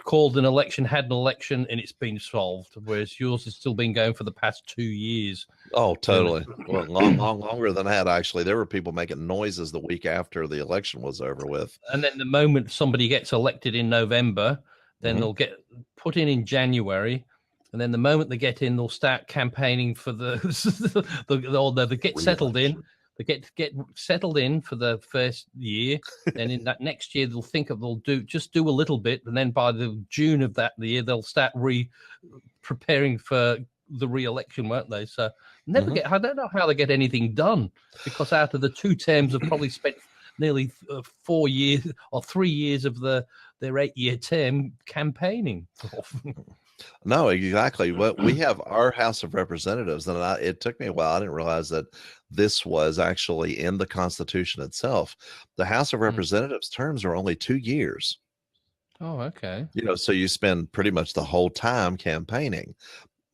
S1: called an election, had an election, and it's been solved. Whereas yours has still been going for the past 2 years.
S2: Oh, totally. Well, longer than that, actually. There were people making noises the week after the election was over with.
S1: And then the moment somebody gets elected in November, then they'll get put in January. And then the moment they get in, they'll start campaigning for they get settled in. They get settled in for the first year. Then in that next year, they'll do a little bit. And then by the June of that year, they'll start preparing for the re-election, won't they? So I don't know how they get anything done, because out of the 2 terms, they've probably spent nearly 4 years or 3 years of their 8-year term campaigning.
S2: No, exactly. What we have our House of Representatives, and it took me a while. I didn't realize that this was actually in the Constitution itself. The House of Representatives terms are only 2 years.
S1: Oh, okay.
S2: So you spend pretty much the whole time campaigning.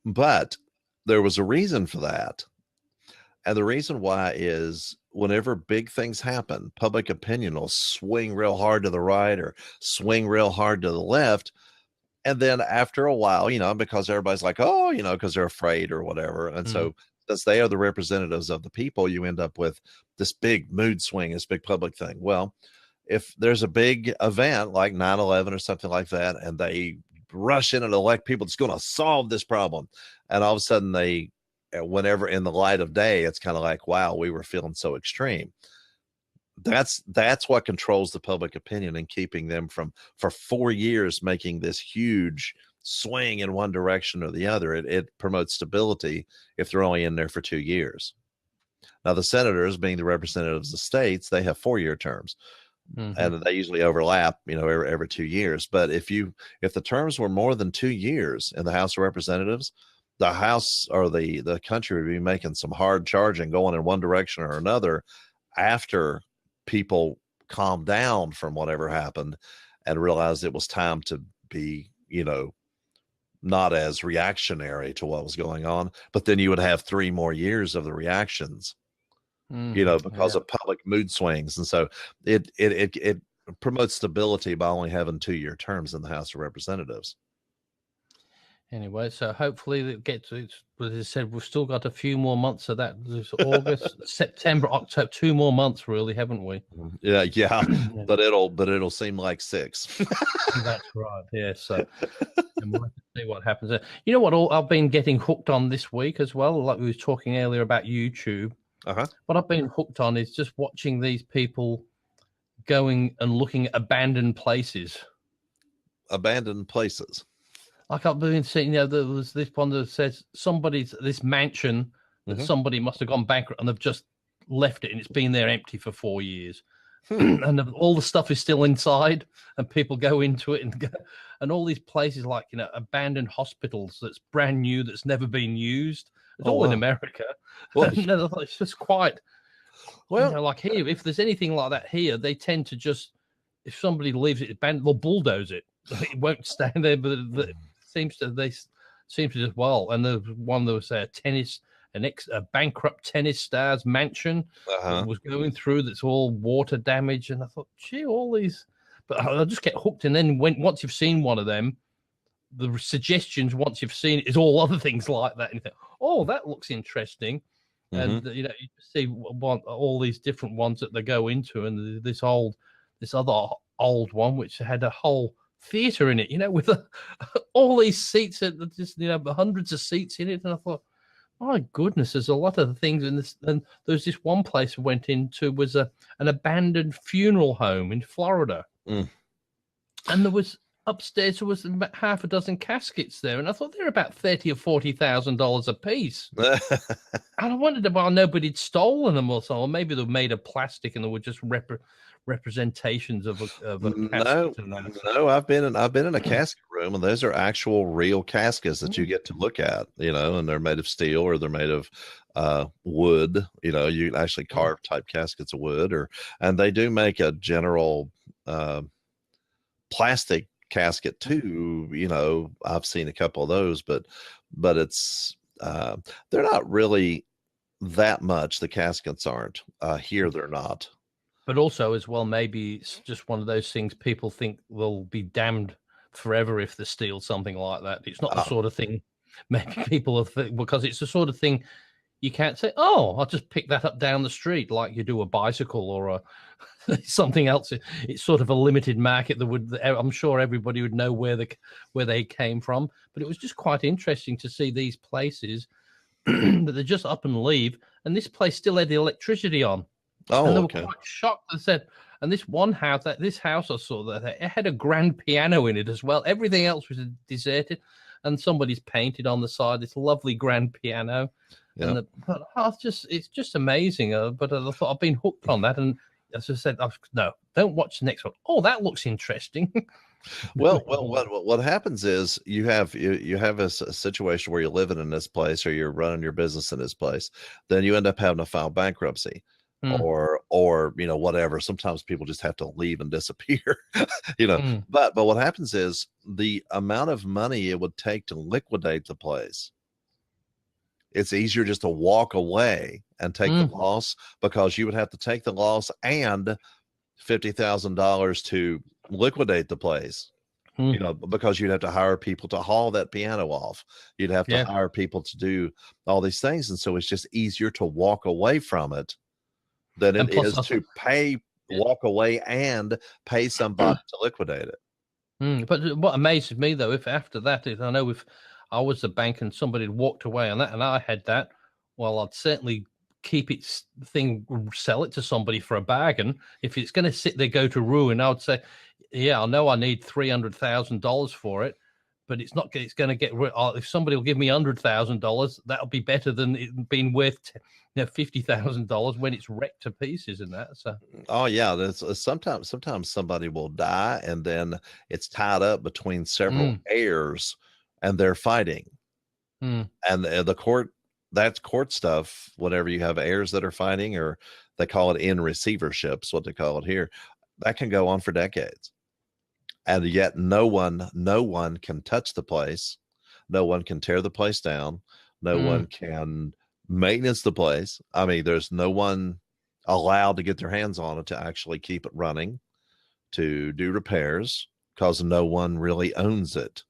S2: But there was a reason for that. And the reason why is whenever big things happen, public opinion will swing real hard to the right or swing real hard to the left. And then after a while, because everybody's like, because they're afraid or whatever. And so since they are the representatives of the people, you end up with this big mood swing, this big public thing. Well, if there's a big event like 9/11 or something like that, and they rush in and elect people that's going to solve this problem, and all of a sudden whenever in the light of day, it's kind of like, wow, we were feeling so extreme. That's what controls the public opinion and keeping them for 4 years making this huge swing in one direction or the other. It promotes stability if they're only in there for 2 years. Now, the senators, being the representatives of states, they have 4-year terms, and they usually overlap, every 2 years. But if the terms were more than 2 years in the House of Representatives, the House or the country would be making some hard charging, going in one direction or another after people calmed down from whatever happened and realized it was time to be, not as reactionary to what was going on. But then you would have 3 more years of the reactions. because of public mood swings. And so it promotes stability by only having 2-year terms in the House of Representatives.
S1: Anyway, so hopefully it gets. As I said, we've still got a few more months of that. There's August, September, October, 2 more months, really, haven't we?
S2: Yeah. But it'll seem like 6.
S1: That's right. Yeah. So and we'll have to see what happens there. You know what? I've been getting hooked on this week as well. Like we were talking earlier about YouTube. What I've been hooked on is just watching these people going and looking at abandoned places.
S2: Abandoned places.
S1: Like I've been seeing, there was this one that says this mansion that somebody must have gone bankrupt and they've just left it and it's been there empty for 4 years. And all the stuff is still inside and people go into it and all these places like, abandoned hospitals that's brand new, that's never been used. It's all in America.
S2: Well,
S1: it's just quite, like here, if there's anything like that here, they tend to just, if somebody leaves it abandoned, they'll bulldoze it. It won't stand there, but they seem to just and there's one that was a bankrupt tennis star's mansion was going through that's all water damage, and I thought, gee, all these, but I just get hooked. And then once you've seen one of them, the suggestions once you've seen it is all other things like that, and you think, oh, that looks interesting. And you see all these different ones that they go into, and this other old one which had a whole theater in it, with all these seats, just hundreds of seats in it. And I thought, my goodness, there's a lot of things in this. And there's this one place I went into was an abandoned funeral home in Florida, and upstairs there was about half a dozen caskets there, and I thought they're about $30,000 or $40,000 a piece. And I wondered about nobody'd stolen them or so, or maybe they're made of plastic and they were just representations of a casket.
S2: No, I've been in a casket room, and those are actual real caskets that you get to look at, and they're made of steel or they're made of wood. You can actually carve type caskets of wood, and they do make a general plastic casket too. I've seen a couple of those, but it's they're not really that much. The caskets aren't here. They're not.
S1: But also, as well, maybe it's just one of those things people think they'll be damned forever if they steal something like that. It's not the sort of thing maybe people are because it's the sort of thing you can't say, oh, I'll just pick that up down the street like you do a bicycle or something else. It's sort of a limited market I'm sure everybody would know where they came from. But it was just quite interesting to see these places that they just up and leave, and this place still had the electricity on.
S2: Oh,
S1: and they were quite shocked. They said, and this house I saw that it had a grand piano in it as well. Everything else was deserted, and somebody's painted on the side this lovely grand piano. Yeah. And it's just amazing. But I thought I've been hooked on that, and as I said, no, don't watch the next one. Oh, that looks interesting.
S2: Well, what happens is you have a situation where you're living in this place or you're running your business in this place, then you end up having to file bankruptcy. Or whatever. Sometimes people just have to leave and disappear, But what happens is the amount of money it would take to liquidate the place, it's easier just to walk away and take the loss, because you would have to take the loss and $50,000 to liquidate the place. Because you'd have to hire people to haul that piano off. You'd have to hire people to do all these things, and so it's just easier to walk away from it than it is to walk away and pay somebody to liquidate it.
S1: But what amazes me, though, if after that, I know if I was the bank and somebody had walked away on that and I had that, well, I'd certainly sell it to somebody for a bargain. If it's going to sit there, go to ruin, I would say, yeah, I know I need $300,000 for it, but it's going to get, if somebody will give me $100,000, that'll be better than it being worth $50,000 when it's wrecked to pieces and that. So,
S2: oh yeah, sometimes somebody will die and then it's tied up between several heirs and they're fighting, and the court. That's court stuff. Whenever you have heirs that are fighting, or they call it in receiverships, what they call it here, that can go on for decades. And yet no one can touch the place. No one can tear the place down. No one can maintenance the place. I mean, there's no one allowed to get their hands on it to actually keep it running, to do repairs, because no one really owns it.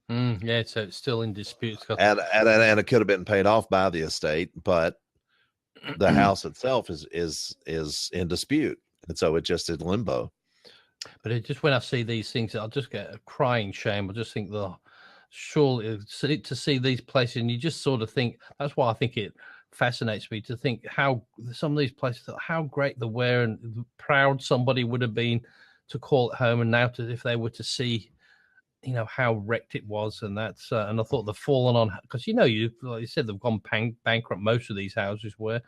S1: Yeah, so it's still in dispute.
S2: And it could have been paid off by the estate, but the house itself is in dispute, and so it just in limbo.
S1: But it just, when I see these things, I'll just get a crying shame. I just think surely to see these places, and you just sort of think, that's why I think it fascinates me to think how some of these places, how great they were, and proud somebody would have been to call it home, and now if they were to see, how wrecked it was, and that's and I thought they've fallen on, because like you said, they've gone bankrupt. Most of these houses were,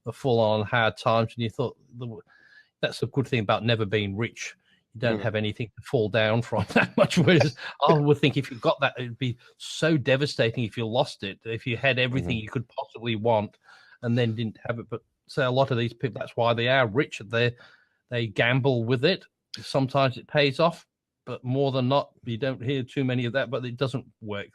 S1: they've fallen on hard times, and you thought that's a good thing about never being rich. You don't have anything to fall down from that much. Whereas I would think if you got that, it'd be so devastating if you lost it. If you had everything you could possibly want and then didn't have it. But so a lot of these people, that's why they are rich. They gamble with it. Sometimes it pays off, but more than not, you don't hear too many of that. But it doesn't work.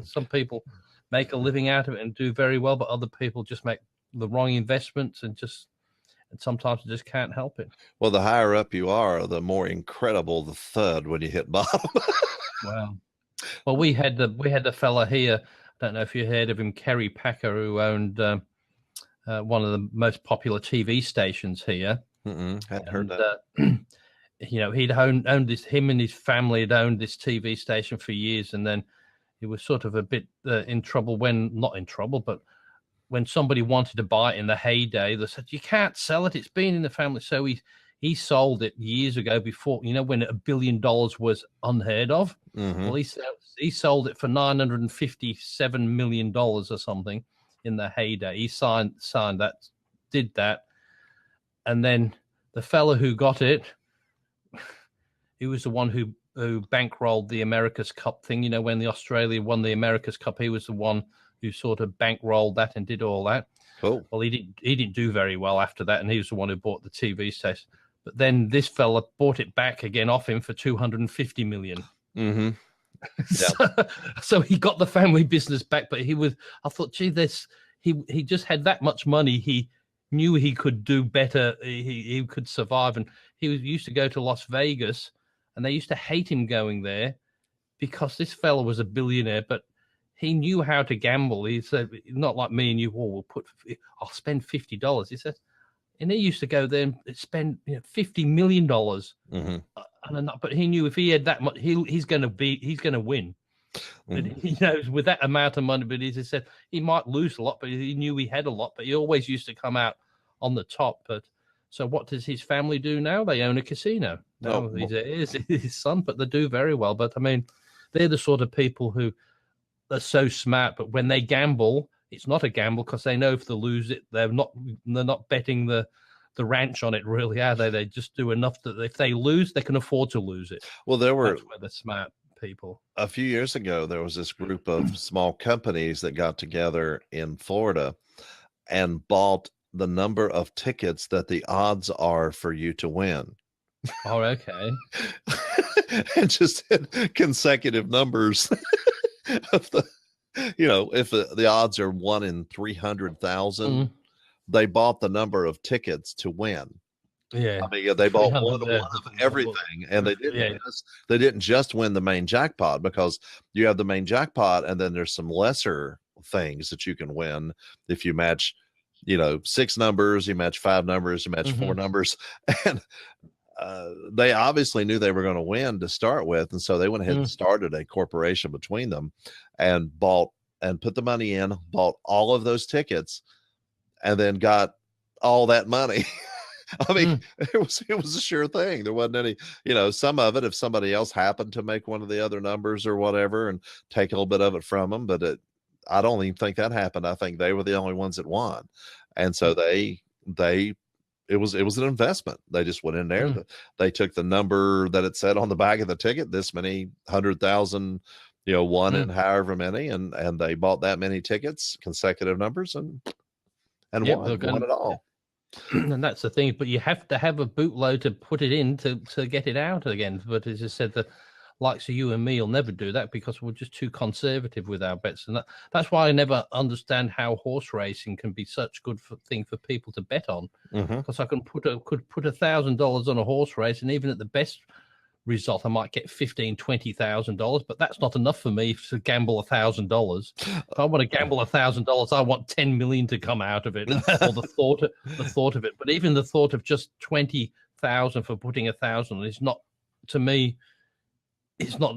S1: Some people make a living out of it and do very well, but other people just make the wrong investments and sometimes you just can't help it.
S2: Well, the higher up you are, the more incredible the thud when you hit bottom.
S1: Wow. Well, we had the fella here. I don't know if you heard of him, Kerry Packer, who owned one of the most popular TV stations here.
S2: Hadn't heard
S1: that. He'd owned this. Him and his family had owned this TV station for years, and then he was sort of a bit in trouble. Not in trouble, but when somebody wanted to buy it in the heyday, they said, you can't sell it. It's been in the family. So he sold it years ago, before, when $1 billion was unheard of. Well, he sold it for $957 million or something in the heyday. He signed that, did that. And then the fella who got it, he was the one who bankrolled the America's Cup thing. When the Australia won the America's Cup, he was the one who sort of bankrolled that and did all that.
S2: Cool.
S1: Well, he didn't do very well after that, and he was the one who bought the TV station. But then this fella bought it back again off him for $250 million. So he got the family business back. But I thought, gee, he just had that much money. He knew he could do better. He could survive, and he used to go to Las Vegas, and they used to hate him going there because this fella was a billionaire, but he knew how to gamble. He said, not like me and you, I'll spend $50. He said, and he used to go there and spend $50 million. But he knew if he had that much, he's going to win. But he knows with that amount of money, but he said he might lose a lot, but he knew he had a lot, but he always used to come out on the top. But so what does his family do now? They own a casino. No, he's his son, but they do very well. But I mean, they're the sort of people who are so smart, but when they gamble, it's not a gamble because they know if they lose it, they're not betting the ranch on it, really, are they? They just do enough that if they lose, they can afford to lose it.
S2: Well,
S1: that's where the smart people.
S2: A few years ago, there was this group of small companies that got together in Florida and bought the number of tickets that the odds are for you to win.
S1: Oh, okay.
S2: And just hit consecutive numbers of if the odds are 1 in 300,000, they bought the number of tickets to win.
S1: Yeah,
S2: I mean, they bought one of everything, and they didn't just win the main jackpot, because you have the main jackpot, and then there's some lesser things that you can win if you match, 6 numbers, you match 5 numbers, you match 4 numbers, and they obviously knew they were going to win to start with, and so they went ahead and started a corporation between them, and put the money in, bought all of those tickets, and then got all that money. I mean, it was a sure thing. There wasn't any, some of it, if somebody else happened to make one of the other numbers or whatever and take a little bit of it from them, but I don't even think that happened. I think they were the only ones that won. And so it was an investment. They just went in there. They took the number that it said on the back of the ticket, this many 100,000, won in however many, and they bought that many tickets, consecutive numbers, and won it all.
S1: And that's the thing, but you have to have a bootload to put it in to get it out again. But as I said, a likes of you and me will never do that because we're just too conservative with our bets, and that's why I never understand how horse racing can be such a good thing for people to bet on. Because I could put $1,000 on a horse race, and even at the best result, I might get $15,000-$20,000, but that's not enough for me to gamble $1,000. If I want to gamble $1,000, I want 10 million to come out of it, or the thought of it. But even the thought of just 20,000 for putting 1,000 is not, to me, it's not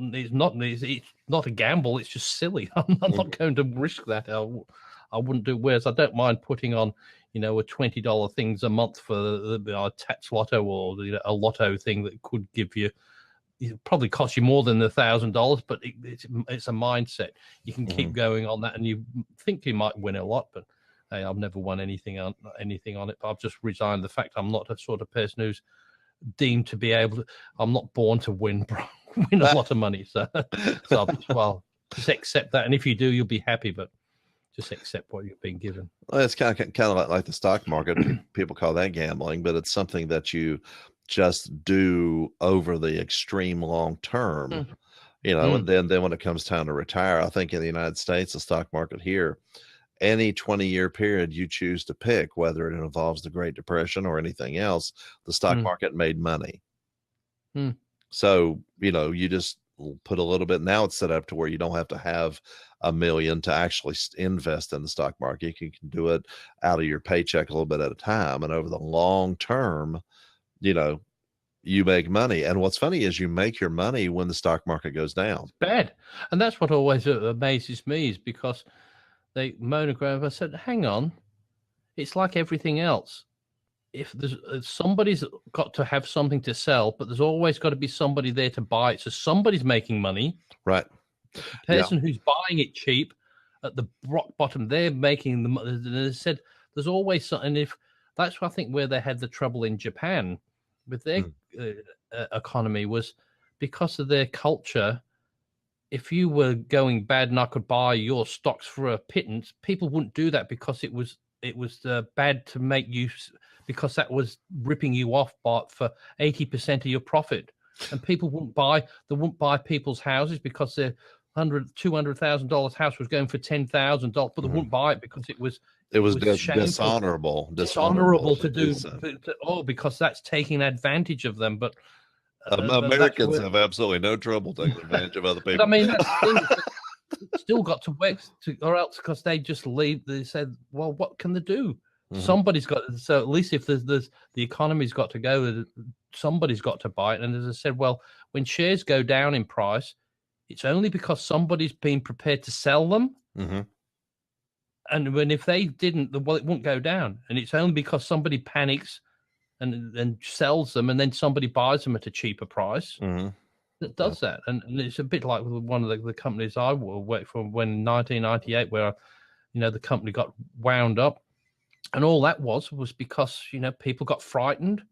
S1: a gamble. It's just silly. I'm not going to risk that. I wouldn't do. Whereas I don't mind putting on, a $20 things a month for the tax lotto, or a lotto thing that could give you. It probably costs you more than $1,000, but it's a mindset. You can keep going on that, and you think you might win a lot, but hey, I've never won anything on it. But I've just resigned the fact I'm not the sort of person who's deemed to be able to. I'm not born to win a lot of money, so just accept that. And if you do, you'll be happy. But just accept what you've been given.
S2: Well, it's kind of like the stock market. People call that gambling, but it's something that you just do over the extreme long term, and then when it comes time to retire, I think in the United States, the stock market here, any 20-year period you choose to pick, whether it involves the Great Depression or anything else, the stock market made money. So, you just put a little bit. Now it's set up to where you don't have to have $1 million to actually invest in the stock market. You can do it out of your paycheck a little bit at a time. And over the long term, you make money. And what's funny is you make your money when the stock market goes down.
S1: It's bad. And that's what always amazes me, is because they moan and groan. I said, hang on, it's like everything else. If somebody's got to have something to sell, but there's always got to be somebody there to buy it. So somebody's making money.
S2: Right.
S1: The person who's buying it cheap at the rock bottom, they're making the money. They said there's always something. And if that's what I think where they had the trouble in Japan with their economy was because of their culture. If you were going bad and I could buy your stocks for a pittance, people wouldn't do that because it was bad to make use, because that was ripping you off for 80% of your profit. And people wouldn't buy people's houses because their $200,000 house was going for $10,000, but they wouldn't buy it because it was
S2: dishonorable
S1: to do because that's taking advantage of them. But
S2: Americans have absolutely no trouble taking advantage of other people.
S1: But I mean, still got to work, or else, because they just leave. They said, "Well, what can they do? Somebody's got." So at least if there's the economy's got to go, somebody's got to buy it. And as I said, well, when shares go down in price, it's only because somebody's been prepared to sell them. And if they didn't, well, it won't go down. And it's only because somebody panics and sells them, and then somebody buys them at a cheaper price. That does that. And it's a bit like one of the companies I worked for when 1998, where the company got wound up, and all that was because people got frightened.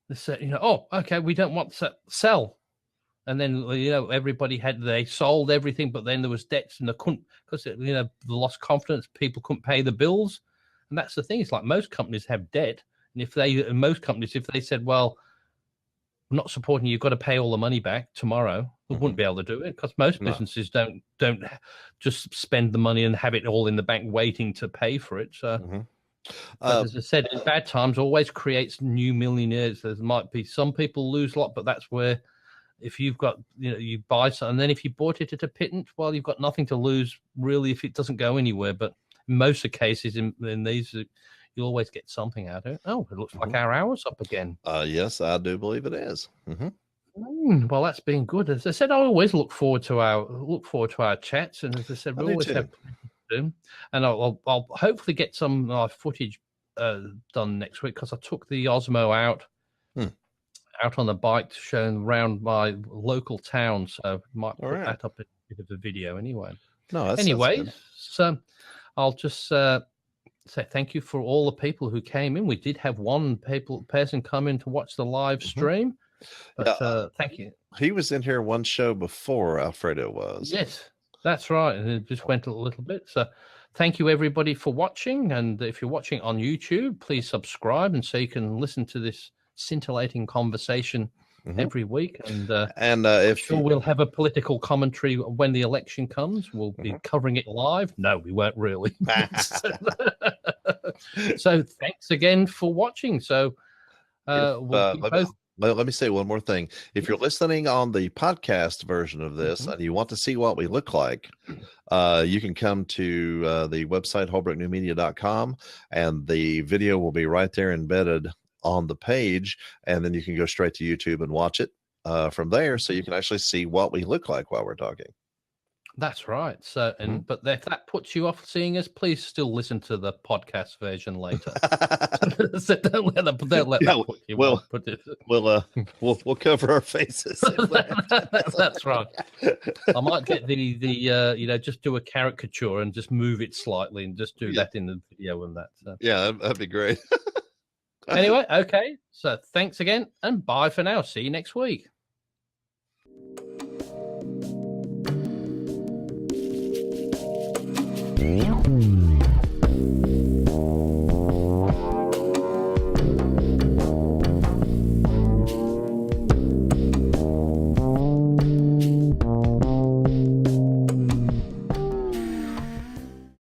S1: They said, oh, okay, we don't want to sell. And then everybody they sold everything, but then there was debts, and they couldn't, because they lost confidence. People couldn't pay the bills, and that's the thing. It's like most companies have debt, and if they said, well, we're not supporting you, you've got to pay all the money back tomorrow, they wouldn't be able to do it, because most businesses don't just spend the money and have it all in the bank waiting to pay for it. So. As I said, in bad times always creates new millionaires. There might be some people lose a lot, but that's where, if you've got, you buy something, and then if you bought it at a pittance, well, you've got nothing to lose really if it doesn't go anywhere. But in most of the cases in these, you always get something out of it. Oh, it looks like our hour's up again.
S2: Yes, I do believe it is.
S1: Well, that's been good. As I said, I always look forward to our chats, and as I said, we always have. And I'll hopefully get some footage done next week, because I took the Osmo out on the bike to show around my local town, so might put that up in a bit of a video anyway. Anyway, so I'll just say thank you for all the people who came in. We did have one person come in to watch the live stream, but thank you.
S2: He was in here one show before Alfredo was.
S1: Yes. That's right. And it just went a little bit. So thank you, everybody, for watching. And if you're watching on YouTube, please subscribe, and so you can listen to this scintillating conversation every week. And
S2: if
S1: sure we'll have a political commentary when the election comes. We'll be covering it live. No, we won't really. So thanks again for watching. So
S2: let me say one more thing. If you're listening on the podcast version of this and you want to see what we look like, you can come to the website, holbrooknewmedia.com, and the video will be right there embedded on the page. And then you can go straight to YouTube and watch it from there. So you can actually see what we look like while we're talking.
S1: That's right. So, but if that puts you off seeing us, please still listen to the podcast version later. So don't let that put you off.
S2: We'll cover our faces.
S1: That's right. I might get the just do a caricature and just move it slightly and just do that in the video and that. So.
S2: Yeah, that'd be great.
S1: Anyway, okay. So thanks again and bye for now. See you next week.
S5: Yeah.